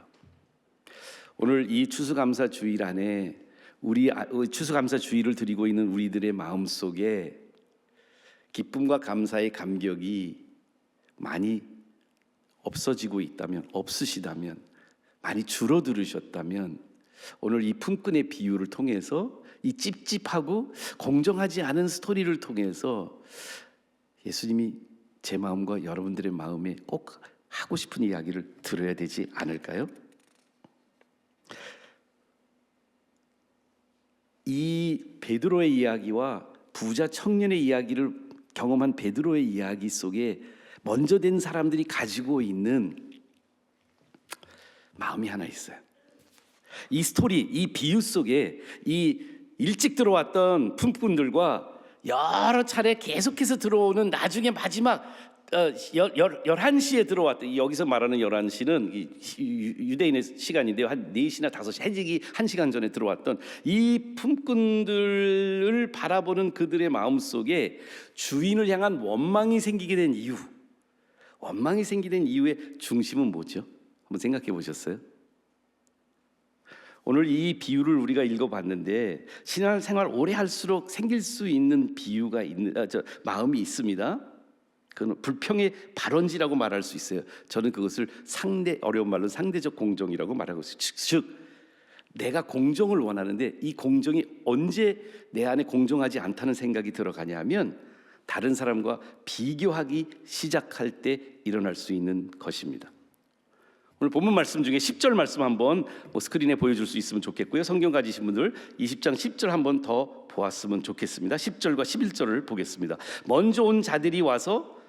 S10: 오늘 이 추수감사 주일 안에 우리 추수감사 주일을 드리고 있는 우리들의 마음 속에 기쁨과 감사의 감격이 많이 없어지고 있다면, 없으시다면, 많이 줄어들으셨다면 오늘 이 품꾼의 비유를 통해서 이 찝찝하고 공정하지 않은 스토리를 통해서 예수님이 제 마음과 여러분들의 마음에 꼭 하고 싶은 이야기를 들어야 되지 않을까요? 이 베드로의 이야기와 부자 청년의 이야기를 경험한 베드로의 이야기 속에 먼저 된 사람들이 가지고 있는 마음이 하나 있어요. 이 스토리, 이 비유 속에 이 일찍 들어왔던 품꾼들과 여러 차례 계속해서 들어오는 나중에 마지막 11시에 들어왔던, 여기서 말하는 11시는 유대인의 시간인데요, 한 4시나 5시, 해지기 1시간 전에 들어왔던 이 품꾼들을 바라보는 그들의 마음속에 주인을 향한 원망이 생기게 된 이유, 원망이 생기는 이유의 중심은 뭐죠? 한번 생각해 보셨어요? 오늘 이 비유를 우리가 읽어봤는데 신앙생활 오래 할수록 생길 수 있는 비유가 마음이 있습니다. 그건 불평의 발원지라고 말할 수 있어요. 저는 그것을 어려운 말로 상대적 공정이라고 말하고 있어요. 즉 내가 공정을 원하는데 이 공정이 언제 내 안에 공정하지 않다는 생각이 들어가냐 하면 다른 사람과 비교하기 시작할 때 일어날 수 있는 것입니다. 오늘 본문 말씀 중에 10절 말씀 한번 스크린에 보여줄 수 있으면 좋겠고요. 성경 가지신 분들 20장 10절 한번 더 보았으면 좋겠습니다. 10절과 11절을 보겠습니다. 먼저 온 자들이 와서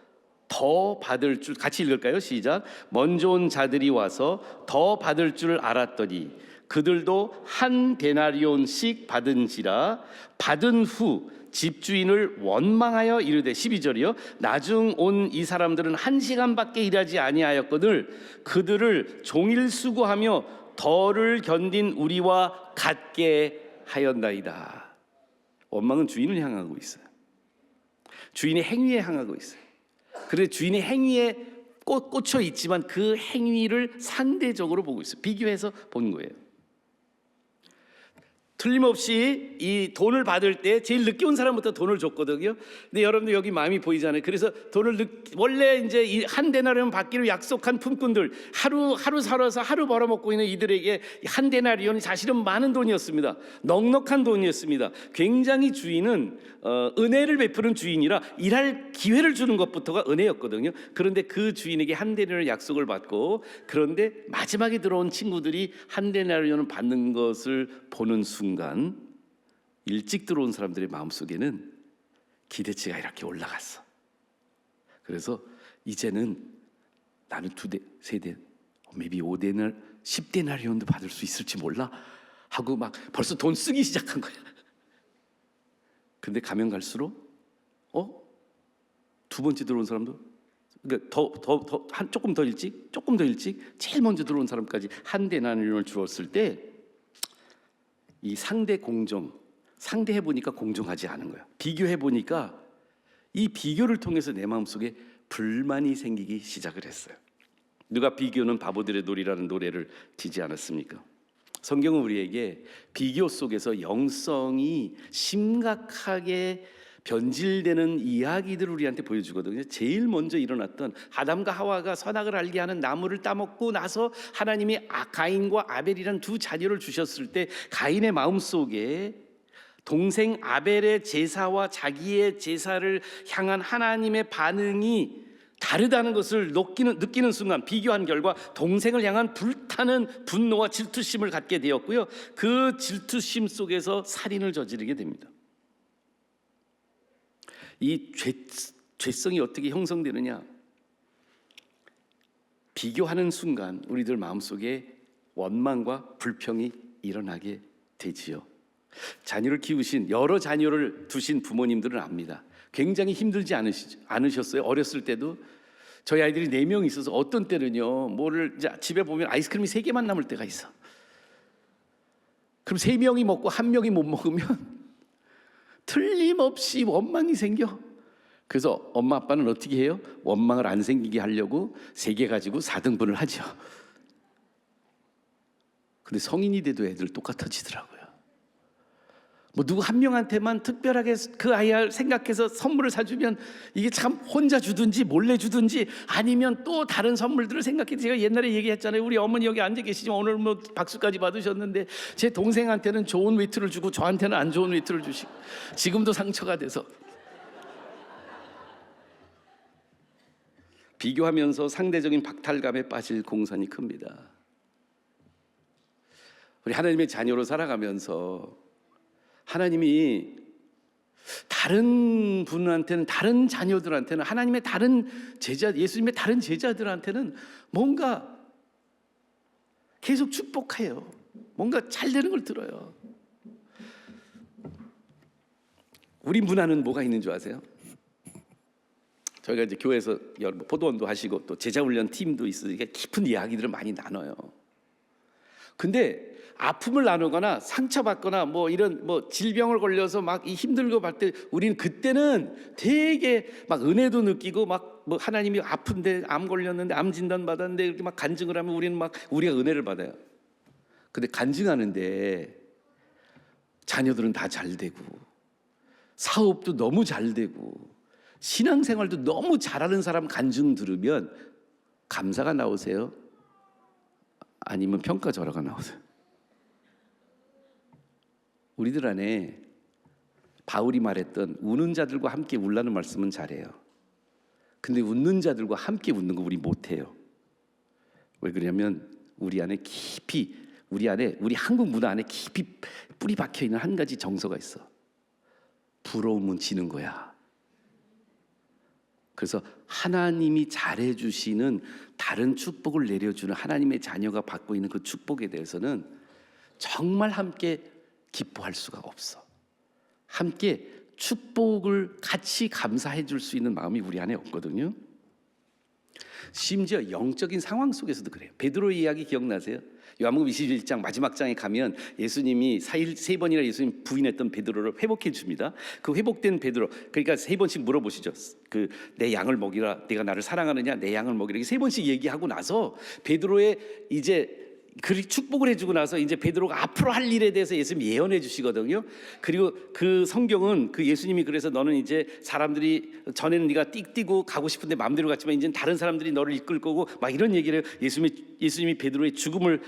S10: 더 받을 줄, 같이 읽을까요? 시작. 먼저 온 자들이 와서 더 받을 줄 알았더니 그들도 한 데나리온씩 받은지라. 받은 후 집주인을 원망하여 이르되 12절이요 나중 온 이 사람들은 1시간밖에 일하지 아니하였거늘 그들을 종일 수고하며 덜을 견딘 우리와 같게 하였나이다. 원망은 주인을 향하고 있어요. 주인의 행위에 향하고 있어요. 그래서 주인의 행위에 꽂혀 있지만 그 행위를 상대적으로 보고 있어요. 비교해서 본 거예요. 틀림없이 이 돈을 받을 때 제일 늦게 온 사람부터 돈을 줬거든요. 근데 여러분들 여기 마음이 보이잖아요. 그래서 원래 이제 이 한 데나리온 받기로 약속한 품꾼들 하루 살아서 하루 벌어먹고 있는 이들에게 한 데나리온이 사실은 많은 돈이었습니다. 넉넉한 돈이었습니다. 굉장히 주인은 은혜를 베푸는 주인이라 일할 기회를 주는 것부터가 은혜였거든요. 그런데 그 주인에게 한 데나리온 약속을 받고 그런데 마지막에 들어온 친구들이 한 데나리온을 받는 것을 보는 순간 일찍 들어온 사람들의 마음속에는 기대치가 이렇게 올라갔어. 그래서 이제는 나는 2대, 3대, maybe 5대나 10데나리온도 받을 수 있을지 몰라 하고 막 벌써 돈 쓰기 시작한 거야. 근데 가면 갈수록 두 번째 들어온 사람도 그러니까 조금 더 일찍 제일 먼저 들어온 사람까지 한 데나리온을 주었을 때 이 상대 해보니까 공정하지 않은 거야. 비교해보니까 이 비교를 통해서 내 마음속에 불만이 생기기 시작을 했어요. 누가 비교는 바보들의 놀이라는 노래를 지지 않았습니까? 성경은 우리에게 비교 속에서 영성이 심각하게 변질되는 이야기들을 우리한테 보여주거든요. 제일 먼저 일어났던 아담과 하와가 선악을 알게 하는 나무를 따먹고 나서 하나님이 가인과 아벨이라는 2 자녀를 주셨을 때 가인의 마음속에 동생 아벨의 제사와 자기의 제사를 향한 하나님의 반응이 다르다는 것을 느끼는 순간 비교한 결과 동생을 향한 불타는 분노와 질투심을 갖게 되었고요. 그 질투심 속에서 살인을 저지르게 됩니다. 이 죄성이 어떻게 형성되느냐? 비교하는 순간 우리들 마음속에 원망과 불평이 일어나게 되지요. 자녀를 키우신 여러 자녀를 두신 부모님들은 압니다. 굉장히 힘들지 않으셨어요? 어렸을 때도 저희 아이들이 4명 있어서 어떤 때는요 집에 보면 아이스크림이 3개만 남을 때가 있어. 그럼 3명이 먹고 1명이 못 먹으면 틀림없이 원망이 생겨. 그래서 엄마 아빠는 어떻게 해요? 원망을 안 생기게 하려고 3개 가지고 4등분을 하죠. 근데 성인이 돼도 애들 똑같아지더라고요. 뭐 누구 한 명한테만 특별하게 그 아이를 생각해서 선물을 사주면 이게 참 혼자 주든지 몰래 주든지 아니면 또 다른 선물들을 생각해서 제가 옛날에 얘기했잖아요. 우리 어머니 여기 앉아 계시지만 오늘 뭐 박수까지 받으셨는데 제 동생한테는 좋은 위트를 주고 저한테는 안 좋은 위트를 주시고 지금도 상처가 돼서 비교하면서 상대적인 박탈감에 빠질 공산이 큽니다. 우리 하나님의 자녀로 살아가면서 하나님이 다른 분한테는 다른 자녀들한테는 하나님의 다른 제자 예수님의 다른 제자들한테는 뭔가 계속 축복해요. 뭔가 잘 되는 걸 들어요. 우리 문화는 뭐가 있는 줄 아세요? 저희가 이제 교회에서 포도원도 하시고 또 제자훈련 팀도 있으니까 깊은 이야기들을 많이 나눠요. 근데 아픔을 나누거나 상처받거나 뭐 이런 뭐 질병을 걸려서 막 힘들고 할 때 우리는 그때는 되게 막 은혜도 느끼고 막 뭐 하나님이 아픈데 암 걸렸는데 암 진단 받았는데 이렇게 막 간증을 하면 우리는 막 우리가 은혜를 받아요. 근데 간증하는데 자녀들은 다 잘 되고 사업도 너무 잘 되고 신앙생활도 너무 잘하는 사람 간증 들으면 감사가 나오세요? 아니면 평가절하가 나오세요? 우리들 안에 바울이 말했던 우는 자들과 함께 울라는 말씀은 잘해요. 근데 웃는 자들과 함께 웃는 거 우리 못해요. 왜 그러냐면 우리 안에 깊이 우리 한국 문화 안에 깊이 뿌리 박혀 있는 한 가지 정서가 있어. 부러움은 지는 거야. 그래서 하나님이 잘해주시는 다른 축복을 내려주는 하나님의 자녀가 받고 있는 그 축복에 대해서는 정말 함께 기뻐할 수가 없어. 함께 축복을 같이 감사해 줄 수 있는 마음이 우리 안에 없거든요. 심지어 영적인 상황 속에서도 그래요. 베드로의 이야기 기억나세요? 요한복음 21장 마지막 장에 가면 예수님이 세 번이나 예수님 부인했던 베드로를 회복해 줍니다. 그 회복된 베드로, 그러니까 세 번씩 물어보시죠. 그 내 양을 먹이라, 내가 나를 사랑하느냐, 내 양을 먹이라, 이렇게 세 번씩 얘기하고 나서 베드로의 이제 그 축복을 해주고 나서 이제 베드로가 앞으로 할 일에 대해서 예수님이 예언해 주시거든요. 그리고 그 성경은 그 예수님이 그래서 너는 이제 사람들이 전에는 네가 띡뛰고 가고 싶은데 마음대로 갔지만 이제는 다른 사람들이 너를 이끌 거고 막 이런 얘기를 예수님이 베드로의 죽음을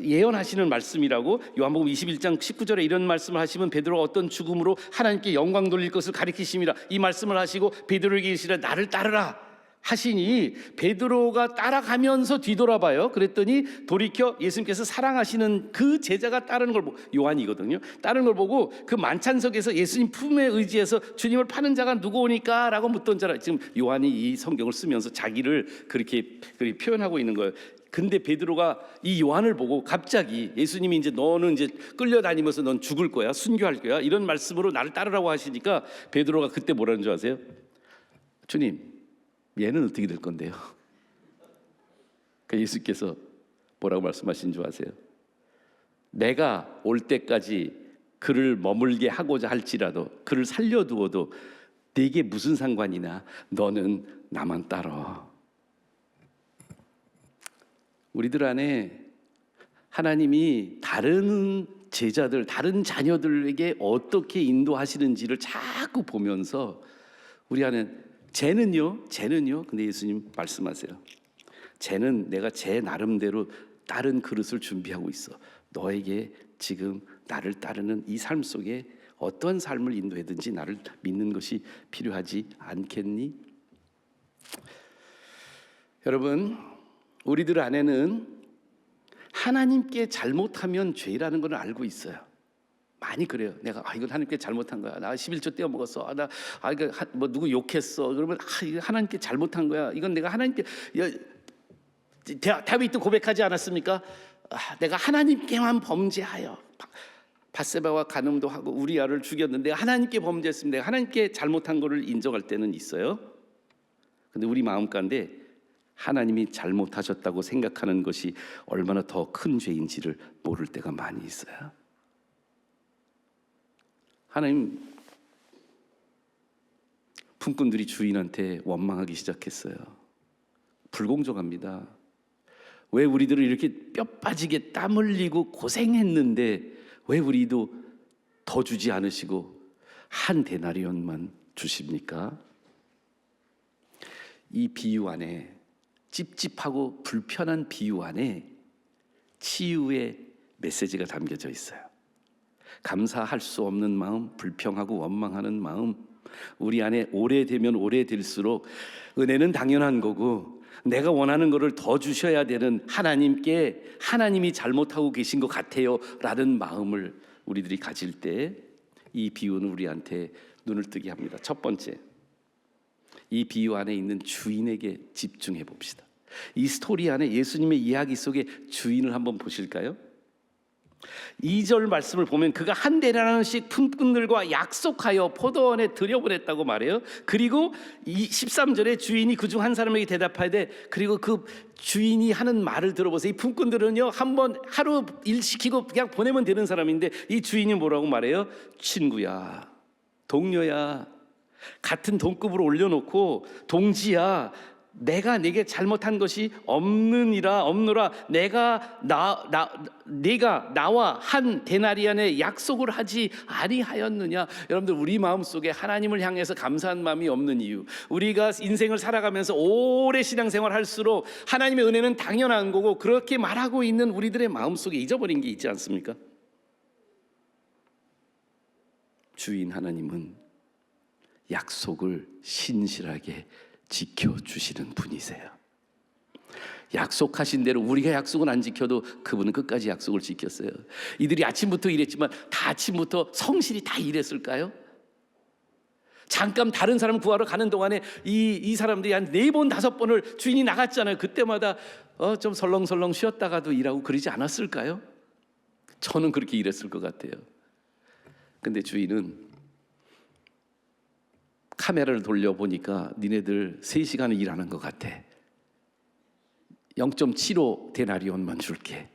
S10: 예언하시는 말씀이라고. 요한복음 21장 19절에 이런 말씀을 하시면 베드로가 어떤 죽음으로 하나님께 영광 돌릴 것을 가리키심이라, 이 말씀을 하시고 베드로에게 이르시되 나를 따르라 하시니 베드로가 따라가면서 뒤돌아봐요. 그랬더니 돌이켜 예수님께서 사랑하시는 그 제자가 따르는 걸 보고, 요한이거든요, 따르는 걸 보고 그 만찬석에서 예수님 품에 의지해서 주님을 파는 자가 누구오니까 라고 묻던 자라. 지금 요한이 이 성경을 쓰면서 자기를 그렇게 표현하고 있는 거예요. 근데 베드로가 이 요한을 보고 갑자기 예수님이 이제 너는 이제 끌려다니면서 넌 죽을 거야, 순교할 거야, 이런 말씀으로 나를 따르라고 하시니까 베드로가 그때 뭐라는 줄 아세요? 주님, 얘는 어떻게 될 건데요? 그 예수께서 뭐라고 말씀하신 줄 아세요? 내가 올 때까지 그를 머물게 하고자 할지라도, 그를 살려두어도 네게 무슨 상관이나 너는 나만 따라. 우리들 안에 하나님이 다른 제자들, 다른 자녀들에게 어떻게 인도하시는지를 자꾸 보면서 우리 안에 쟤는요. 근데 예수님 말씀하세요. 쟤는 내가 제 나름대로 다른 그릇을 준비하고 있어. 너에게 지금 나를 따르는 이 삶 속에 어떤 삶을 인도하든지 나를 믿는 것이 필요하지 않겠니? 여러분, 우리들 안에는 하나님께 잘못하면 죄라는 걸 알고 있어요. 많이 그래요. 내가 이건 하나님께 잘못한 거야. 나 11조 떼어 먹었어. 이거 뭐 누구 욕했어. 그러면 이거 하나님께 잘못한 거야. 이건 내가 하나님께, 다윗도 고백하지 않았습니까? 내가 하나님께만 범죄하여 밧세바와 간음도 하고 우리아를 죽였는데 하나님께 범죄했습니다. 내가 하나님께 잘못한 거를 인정할 때는 있어요. 근데 우리 마음 가운데 하나님이 잘못하셨다고 생각하는 것이 얼마나 더 큰 죄인지를 모를 때가 많이 있어요. 하나님, 품꾼들이 주인한테 원망하기 시작했어요. 불공정합니다. 왜 우리들을 이렇게 뼈 빠지게 땀 흘리고 고생했는데 왜 우리도 더 주지 않으시고 한 데나리온만 주십니까? 이 비유 안에, 찝찝하고 불편한 비유 안에 치유의 메시지가 담겨져 있어요. 감사할 수 없는 마음, 불평하고 원망하는 마음, 우리 안에 오래되면 오래될수록 은혜는 당연한 거고 내가 원하는 것을 더 주셔야 되는 하나님께 하나님이 잘못하고 계신 것 같아요 라는 마음을 우리들이 가질 때 이 비유는 우리한테 눈을 뜨게 합니다. 첫 번째, 이 비유 안에 있는 주인에게 집중해 봅시다. 이 스토리 안에 예수님의 이야기 속에 주인을 한번 보실까요? 2절 말씀을 보면 그가 한 데나리온씩 품꾼들과 약속하여 포도원에 들여보냈다고 말해요. 그리고 13절에 주인이 그중 한 사람에게 대답하되, 그리고 그 주인이 하는 말을 들어보세요. 이 품꾼들은요, 한번 하루 일 시키고 그냥 보내면 되는 사람인데 이 주인이 뭐라고 말해요? 친구야, 동료야, 같은 동급으로 올려놓고 동지야, 내가 네게 잘못한 것이 없노라. 내가 나와 한 데나리온의 약속을 하지 아니하였느냐? 여러분들, 우리 마음속에 하나님을 향해서 감사한 마음이 없는 이유, 우리가 인생을 살아가면서 오래 신앙생활 할수록 하나님의 은혜는 당연한 거고 그렇게 말하고 있는 우리들의 마음속에 잊어버린 게 있지 않습니까? 주인 하나님은 약속을 신실하게 지켜주시는 분이세요. 약속하신 대로 우리가 약속은 안 지켜도 그분은 끝까지 약속을 지켰어요. 이들이 아침부터 일했지만 다 아침부터 성실히 다 일했을까요? 잠깐 다른 사람 구하러 가는 동안에 이 사람들이 한 4번 5번을 주인이 나갔잖아요. 그때마다 좀 설렁설렁 쉬었다가도 일하고 그러지 않았을까요? 저는 그렇게 일했을 것 같아요. 근데 주인은 카메라를 돌려보니까 니네들 3시간을 일하는 것 같아. 0.75 데나리온만 줄게.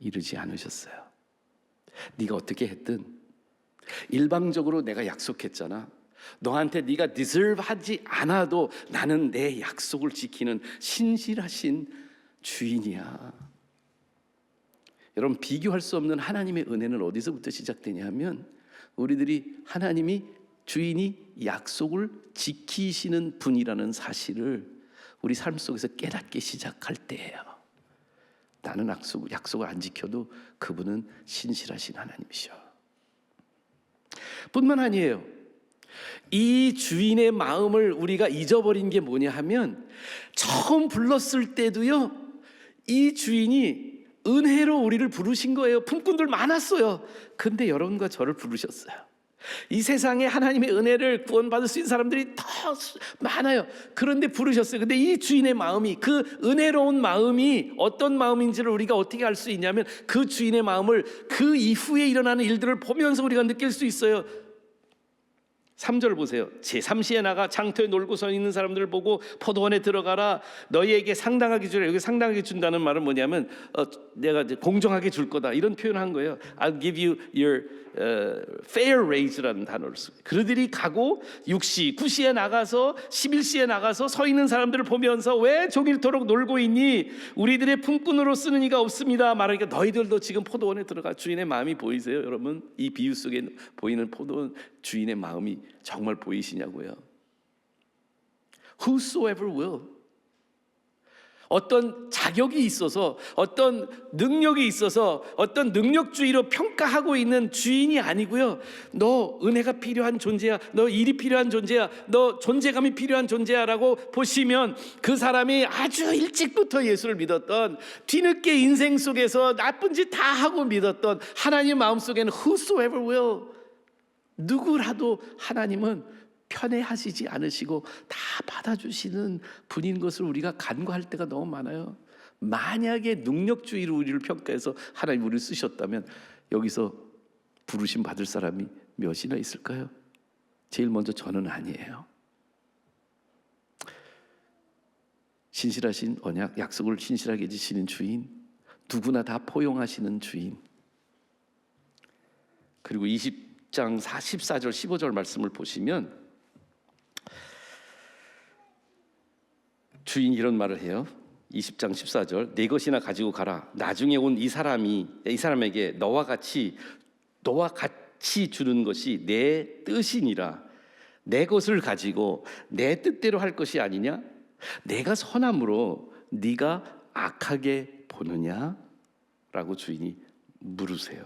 S10: 이러지 않으셨어요. 네가 어떻게 했든 일방적으로 내가 약속했잖아. 너한테 네가 디저브 하지 않아도 나는 내 약속을 지키는 신실하신 주인이야. 여러분, 비교할 수 없는 하나님의 은혜는 어디서부터 시작되냐 하면 우리들이 하나님이 주인이 약속을 지키시는 분이라는 사실을 우리 삶 속에서 깨닫기 시작할 때예요. 나는 약속을 안 지켜도 그분은 신실하신 하나님이셔. 뿐만 아니에요. 이 주인의 마음을 우리가 잊어버린 게 뭐냐 하면 처음 불렀을 때도요, 이 주인이 은혜로 우리를 부르신 거예요. 품꾼들 많았어요. 근데 여러분과 저를 부르셨어요. 이 세상에 하나님의 은혜를 구원받을 수 있는 사람들이 더 많아요. 그런데 부르셨어요. 근데 이 주인의 마음이, 그 은혜로운 마음이 어떤 마음인지를 우리가 어떻게 알 수 있냐면 그 주인의 마음을 그 이후에 일어나는 일들을 보면서 우리가 느낄 수 있어요. 3절 보세요. 제3시에 나가 장터에 놀고 서 있는 사람들을 보고 포도원에 들어가라. 너희에게 상당하게 주라. 여기 상당하게 준다는 말은 뭐냐면 내가 공정하게 줄 거다, 이런 표현을 한 거예요. I'll give you your fair rage라는 단어를 쓰고, 그들이 가고 6시, 9시에 나가서 11시에 나가서 서 있는 사람들을 보면서 왜 종일토록 놀고 있니? 우리들의 품꾼으로 쓰는 이가 없습니다. 말하니까 너희들도 지금 포도원에 들어가. 주인의 마음이 보이세요, 여러분? 이 비유 속에 보이는 포도원 주인의 마음이 정말 보이시냐고요? Whosoever will. 어떤 자격이 있어서, 어떤 능력이 있어서, 어떤 능력주의로 평가하고 있는 주인이 아니고요. 너 은혜가 필요한 존재야, 너 일이 필요한 존재야, 너 존재감이 필요한 존재야 라고 보시면 그 사람이 아주 일찍부터 예수를 믿었던, 뒤늦게 인생 속에서 나쁜 짓 다 하고 믿었던 하나님 마음속에는 whosoever will, 누구라도 하나님은 편애하시지 않으시고 다 받아주시는 분인 것을 우리가 간과할 때가 너무 많아요. 만약에 능력주의로 우리를 평가해서 하나님 우리를 쓰셨다면 여기서 부르심 받을 사람이 몇이나 있을까요? 제일 먼저 저는 아니에요. 신실하신 언약, 약속을 신실하게 지키는 주인, 누구나 다 포용하시는 주인. 그리고 20장 14절 15절 말씀을 보시면 주인이 이런 말을 해요. 20장 14절, 내 것이나 가지고 가라. 나중에 온 이 사람에게 너와 같이 주는 것이 내 뜻이니라. 내 것을 가지고 내 뜻대로 할 것이 아니냐? 내가 선함으로 네가 악하게 보느냐? 라고 주인이 물으세요.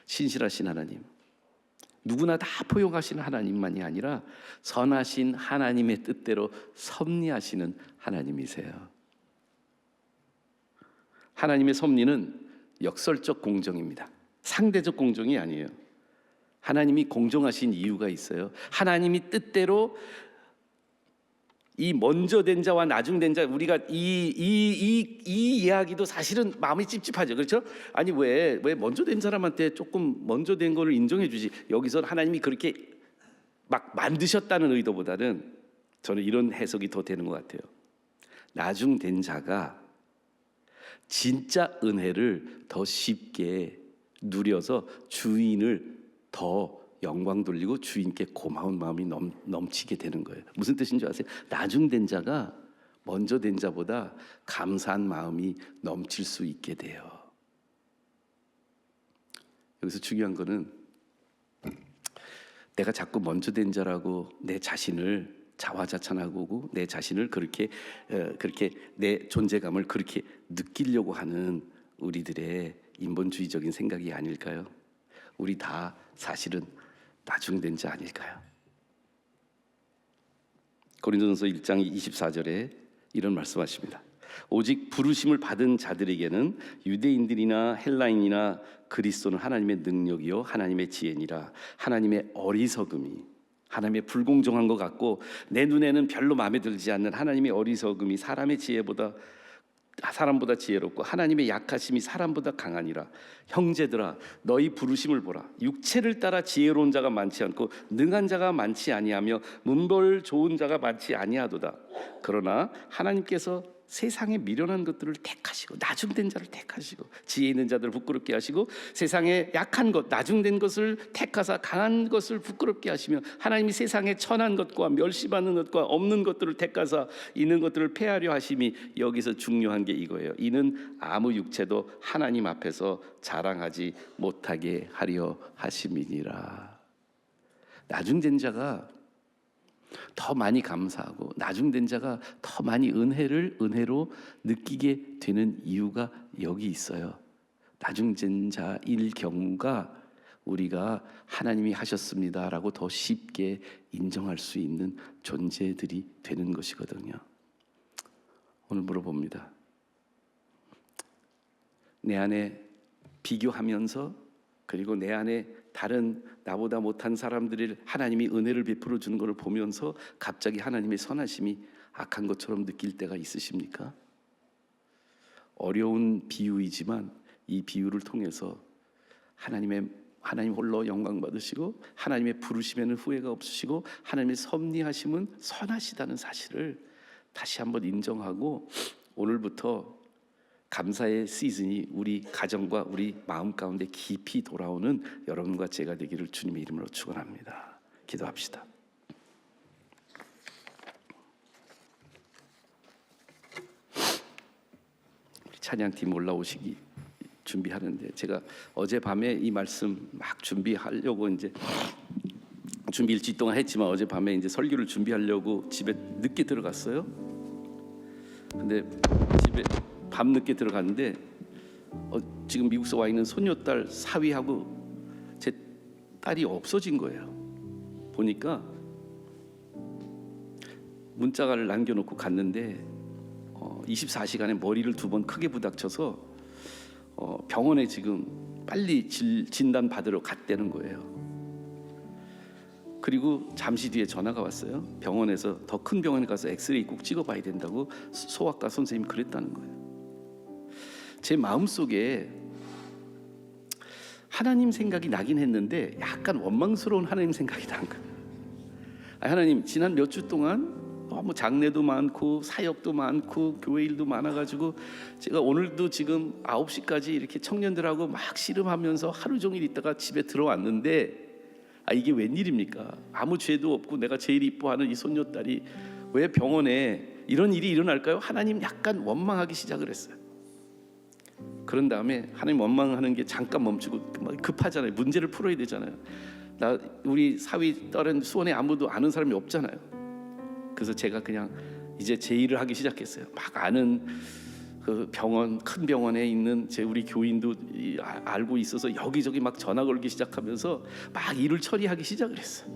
S10: 신실하신 하나님, 누구나 다 포용하시는 하나님만이 아니라 선하신 하나님의 뜻대로 섭리하시는 하나님이세요. 하나님의 섭리는 역설적 공정입니다. 상대적 공정이 아니에요. 하나님이 공정하신 이유가 있어요. 하나님이 뜻대로 이 먼저 된 자와 나중 된 자, 우리가 이 이야기도 사실은 마음이 찝찝하죠, 그렇죠? 아니 왜 먼저 된 사람한테 조금 먼저 된 거를 인정해 주지? 여기서 하나님이 그렇게 막 만드셨다는 의도보다는 저는 이런 해석이 더 되는 것 같아요. 나중 된 자가 진짜 은혜를 더 쉽게 누려서 주인을 더 영광 돌리고 주인께 고마운 마음이 넘치게 되는 거예요. 무슨 뜻인 줄 아세요? 나중 된 자가 먼저 된 자보다 감사한 마음이 넘칠 수 있게 돼요. 여기서 중요한 거는 내가 자꾸 먼저 된 자라고 내 자신을 자화자찬하고 내 자신을 그렇게 내 존재감을 그렇게 느끼려고 하는 우리들의 인본주의적인 생각이 아닐까요? 우리 다 사실은 나중된 자 아닐까요? 고린도전서 1장 24절에 이런 말씀하십니다. 오직 부르심을 받은 자들에게는 유대인들이나 헬라인이나 그리스도는 하나님의 능력이요 하나님의 지혜니라. 하나님의 어리석음이, 하나님의 불공정한 것 같고 내 눈에는 별로 마음에 들지 않는 하나님의 어리석음이 사람의 지혜보다 사람보다 지혜롭고 하나님의 약하심이 사람보다 강하니라. 형제들아 너희 부르심을 보라. 육체를 따라 지혜로운 자가 많지 않고 능한 자가 많지 아니하며 문벌 좋은 자가 많지 아니하도다. 그러나 하나님께서 세상에 미련한 것들을 택하시고 나중된 자를 택하시고 지혜 있는 자들을 부끄럽게 하시고 세상에 약한 것 나중된 것을 택하사 강한 것을 부끄럽게 하시며 하나님이 세상에 천한 것과 멸시받는 것과 없는 것들을 택하사 있는 것들을 폐하려 하심이 여기서 중요한 게 이거예요. 이는 아무 육체도 하나님 앞에서 자랑하지 못하게 하려 하심이니라. 나중된 자가 더 많이 감사하고 나중된 자가 더 많이 은혜로 느끼게 되는 이유가 여기 있어요. 나중된 자일 경우가 우리가 하나님이 하셨습니다라고 더 쉽게 인정할 수 있는 존재들이 되는 것이거든요. 오늘 물어봅니다. 내 안에 비교하면서 그리고 내 안에 다른 나보다 못한 사람들이 하나님이 은혜를 베풀어 주는 것을 보면서 갑자기 하나님의 선하심이 악한 것처럼 느낄 때가 있으십니까? 어려운 비유이지만 이 비유를 통해서 하나님 홀로 영광 받으시고 하나님의 부르심에는 후회가 없으시고 하나님의 섭리하심은 선하시다는 사실을 다시 한번 인정하고 오늘부터 감사의 시즌이 우리 가정과 우리 마음 가운데 깊이 돌아오는 여러분과 제가 되기를 주님의 이름으로 축원합니다. 기도합시다. 우리 찬양팀 올라오시기 준비하는데 제가 어젯밤에 이 말씀 막 준비하려고 이제 준비 일주일 동안 했지만 어젯밤에 이제 설교를 준비하려고 집에 늦게 들어갔어요. 근데 집에 밤늦게 들어갔는데 지금 미국에서 와 있는 손녀딸 사위하고 제 딸이 없어진 거예요. 보니까 문자를 남겨놓고 갔는데 24시간에 머리를 2번 크게 부닥쳐서 병원에 지금 빨리 진단 받으러 갔다는 거예요. 그리고 잠시 뒤에 전화가 왔어요. 병원에서 더 큰 병원에 가서 엑스레이 꼭 찍어봐야 된다고 소아과 선생님이 그랬다는 거예요. 제 마음속에 하나님 생각이 나긴 했는데 약간 원망스러운 하나님 생각이 난 거예요. 하나님 지난 몇 주 동안 너무 장례도 많고 사역도 많고 교회 일도 많아가지고 제가 오늘도 지금 9시까지 이렇게 청년들하고 막 씨름하면서 하루 종일 있다가 집에 들어왔는데 이게 웬일입니까? 아무 죄도 없고 내가 제일 이뻐하는 이 손녀딸이 왜 병원에 이런 일이 일어날까요? 하나님 약간 원망하기 시작을 했어요. 그런 다음에 하나님 원망하는 게 잠깐 멈추고 급하잖아요. 문제를 풀어야 되잖아요. 우리 사위 딸은 수원에 아무도 아는 사람이 없잖아요. 그래서 제가 그냥 이제 제 일을 하기 시작했어요. 막 아는 그 병원 큰 병원에 있는 우리 교인도 알고 있어서 여기저기 막 전화 걸기 시작하면서 막 일을 처리하기 시작을 했어요.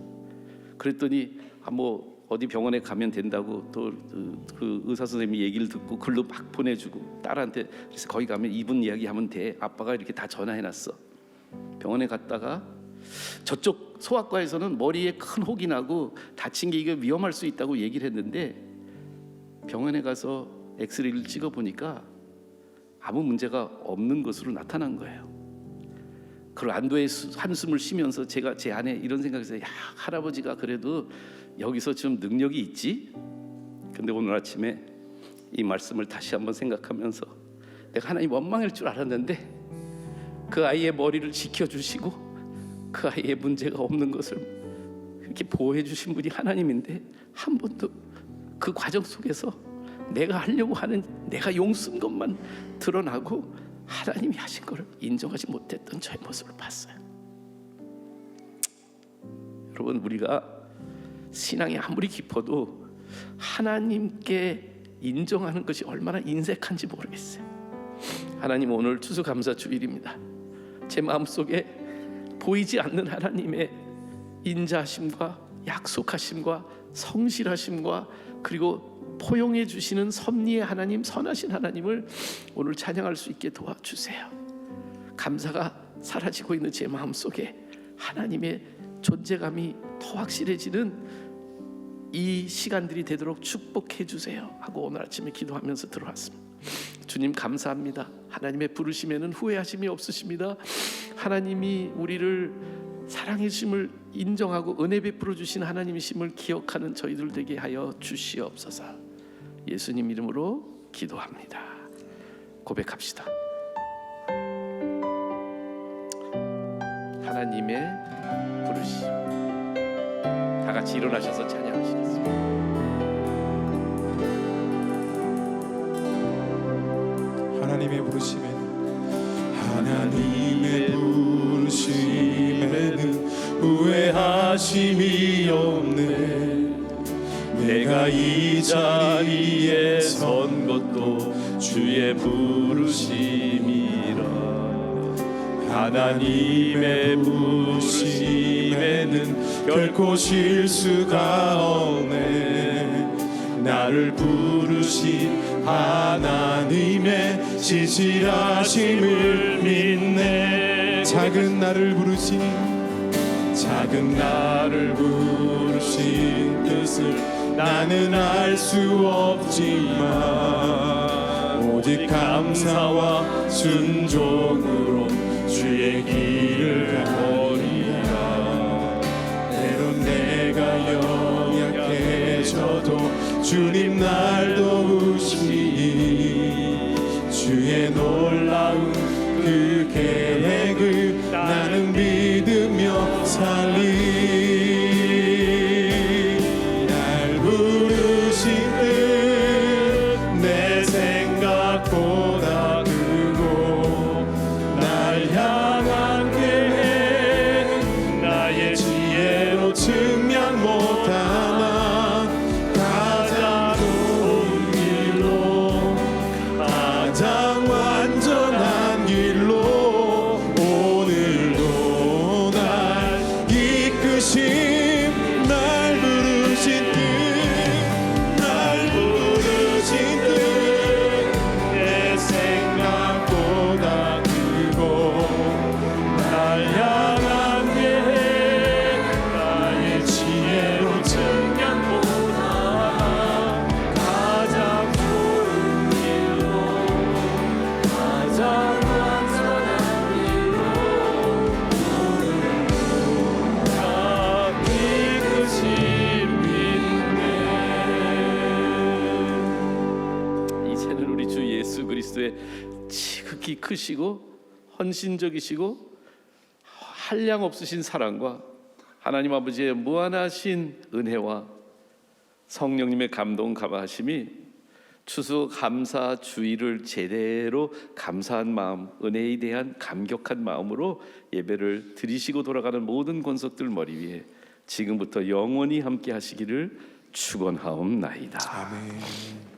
S10: 그랬더니 어디 병원에 가면 된다고 또 그 의사 선생님이 얘기를 듣고 글로 막 보내주고 딸한테 그래서 거기 가면 이분 이야기하면 돼. 아빠가 이렇게 다 전화해놨어. 병원에 갔다가 저쪽 소아과에서는 머리에 큰 혹이 나고 다친 게 이게 위험할 수 있다고 얘기를 했는데 병원에 가서 엑스레이를 찍어보니까 아무 문제가 없는 것으로 나타난 거예요. 그리고 안도의 한숨을 쉬면서 제가 제 안에 이런 생각이 야 할아버지가 그래도 여기서 좀 능력이 있지? 근데 오늘 아침에 이 말씀을 다시 한번 생각하면서 내가 하나님 원망할 줄 알았는데 그 아이의 머리를 지켜주시고 그 아이의 문제가 없는 것을 이렇게 보호해 주신 분이 하나님인데 한 번도 그 과정 속에서 내가 하려고 하는 내가 용쓴 것만 드러나고 하나님이 하신 것을 인정하지 못했던 저의 모습을 봤어요. 여러분 우리가 신앙이 아무리 깊어도 하나님께 인정하는 것이 얼마나 인색한지 모르겠어요. 하나님 오늘 추수감사 주일입니다. 제 마음속에 보이지 않는 하나님의 인자하심과 약속하심과 성실하심과 그리고 포용해 주시는 섭리의 하나님, 선하신 하나님을 오늘 찬양할 수 있게 도와주세요. 감사가 사라지고 있는 제 마음속에 하나님의 존재감이 더 확실해지는 이 시간들이 되도록 축복해 주세요 하고 오늘 아침에 기도하면서 들어왔습니다. 주님 감사합니다. 하나님의 부르심에는 후회하심이 없으십니다. 하나님이 우리를 사랑이심을 인정하고 은혜 베풀어 주신 하나님이심을 기억하는 저희들 되게 하여 주시옵소서. 예수님 이름으로 기도합니다. 고백합시다. 하나님의 부르심. 다 같이 일어나셔서 찬양하시겠습니다.
S2: 하나님의 부르심에는 후회하심이 없네. 내가 이 자리에 선 것도 주의 부르심이라. 하나님의 부르심에는 결코 실수가 없네. 나를 부르신 하나님의 진실하심을 믿네. 작은 나를 부르신 뜻을 나는 알 수 없지만 오직 감사와 순종으로 주의 길을 가리라. 때론 내가 연약해져도 주님 날 도우시니 주의 놀라운 그 계획을 나는 믿으며 살리. 날 부르신 뜻 내 생각보다 크고 날 향한 계획 나의 지혜로 측량 못하나 가장 좋은 길로 가장 완전한 길로 오늘도 날 이끄신 날 부르신 뜻 내 생각보다 크고 날 향한 계획 나의 지혜로 측량 못하나 가장 좋은 길로 가장 완전한 길로 오늘도 나 이끄심 믿네.
S10: 이제는 우리 주 예수 그리스도의 지극히 크시고 헌신적이시고 한량 없으신 사랑과 하나님 아버지의 무한하신 은혜와 성령님의 감동 감화하심이 추수감사주의를 제대로 감사한 마음, 은혜에 대한 감격한 마음으로 예배를 드리시고 돌아가는 모든 권속들 머리 위에 지금부터 영원히 함께 하시기를 축원하옵나이다.
S2: 아멘.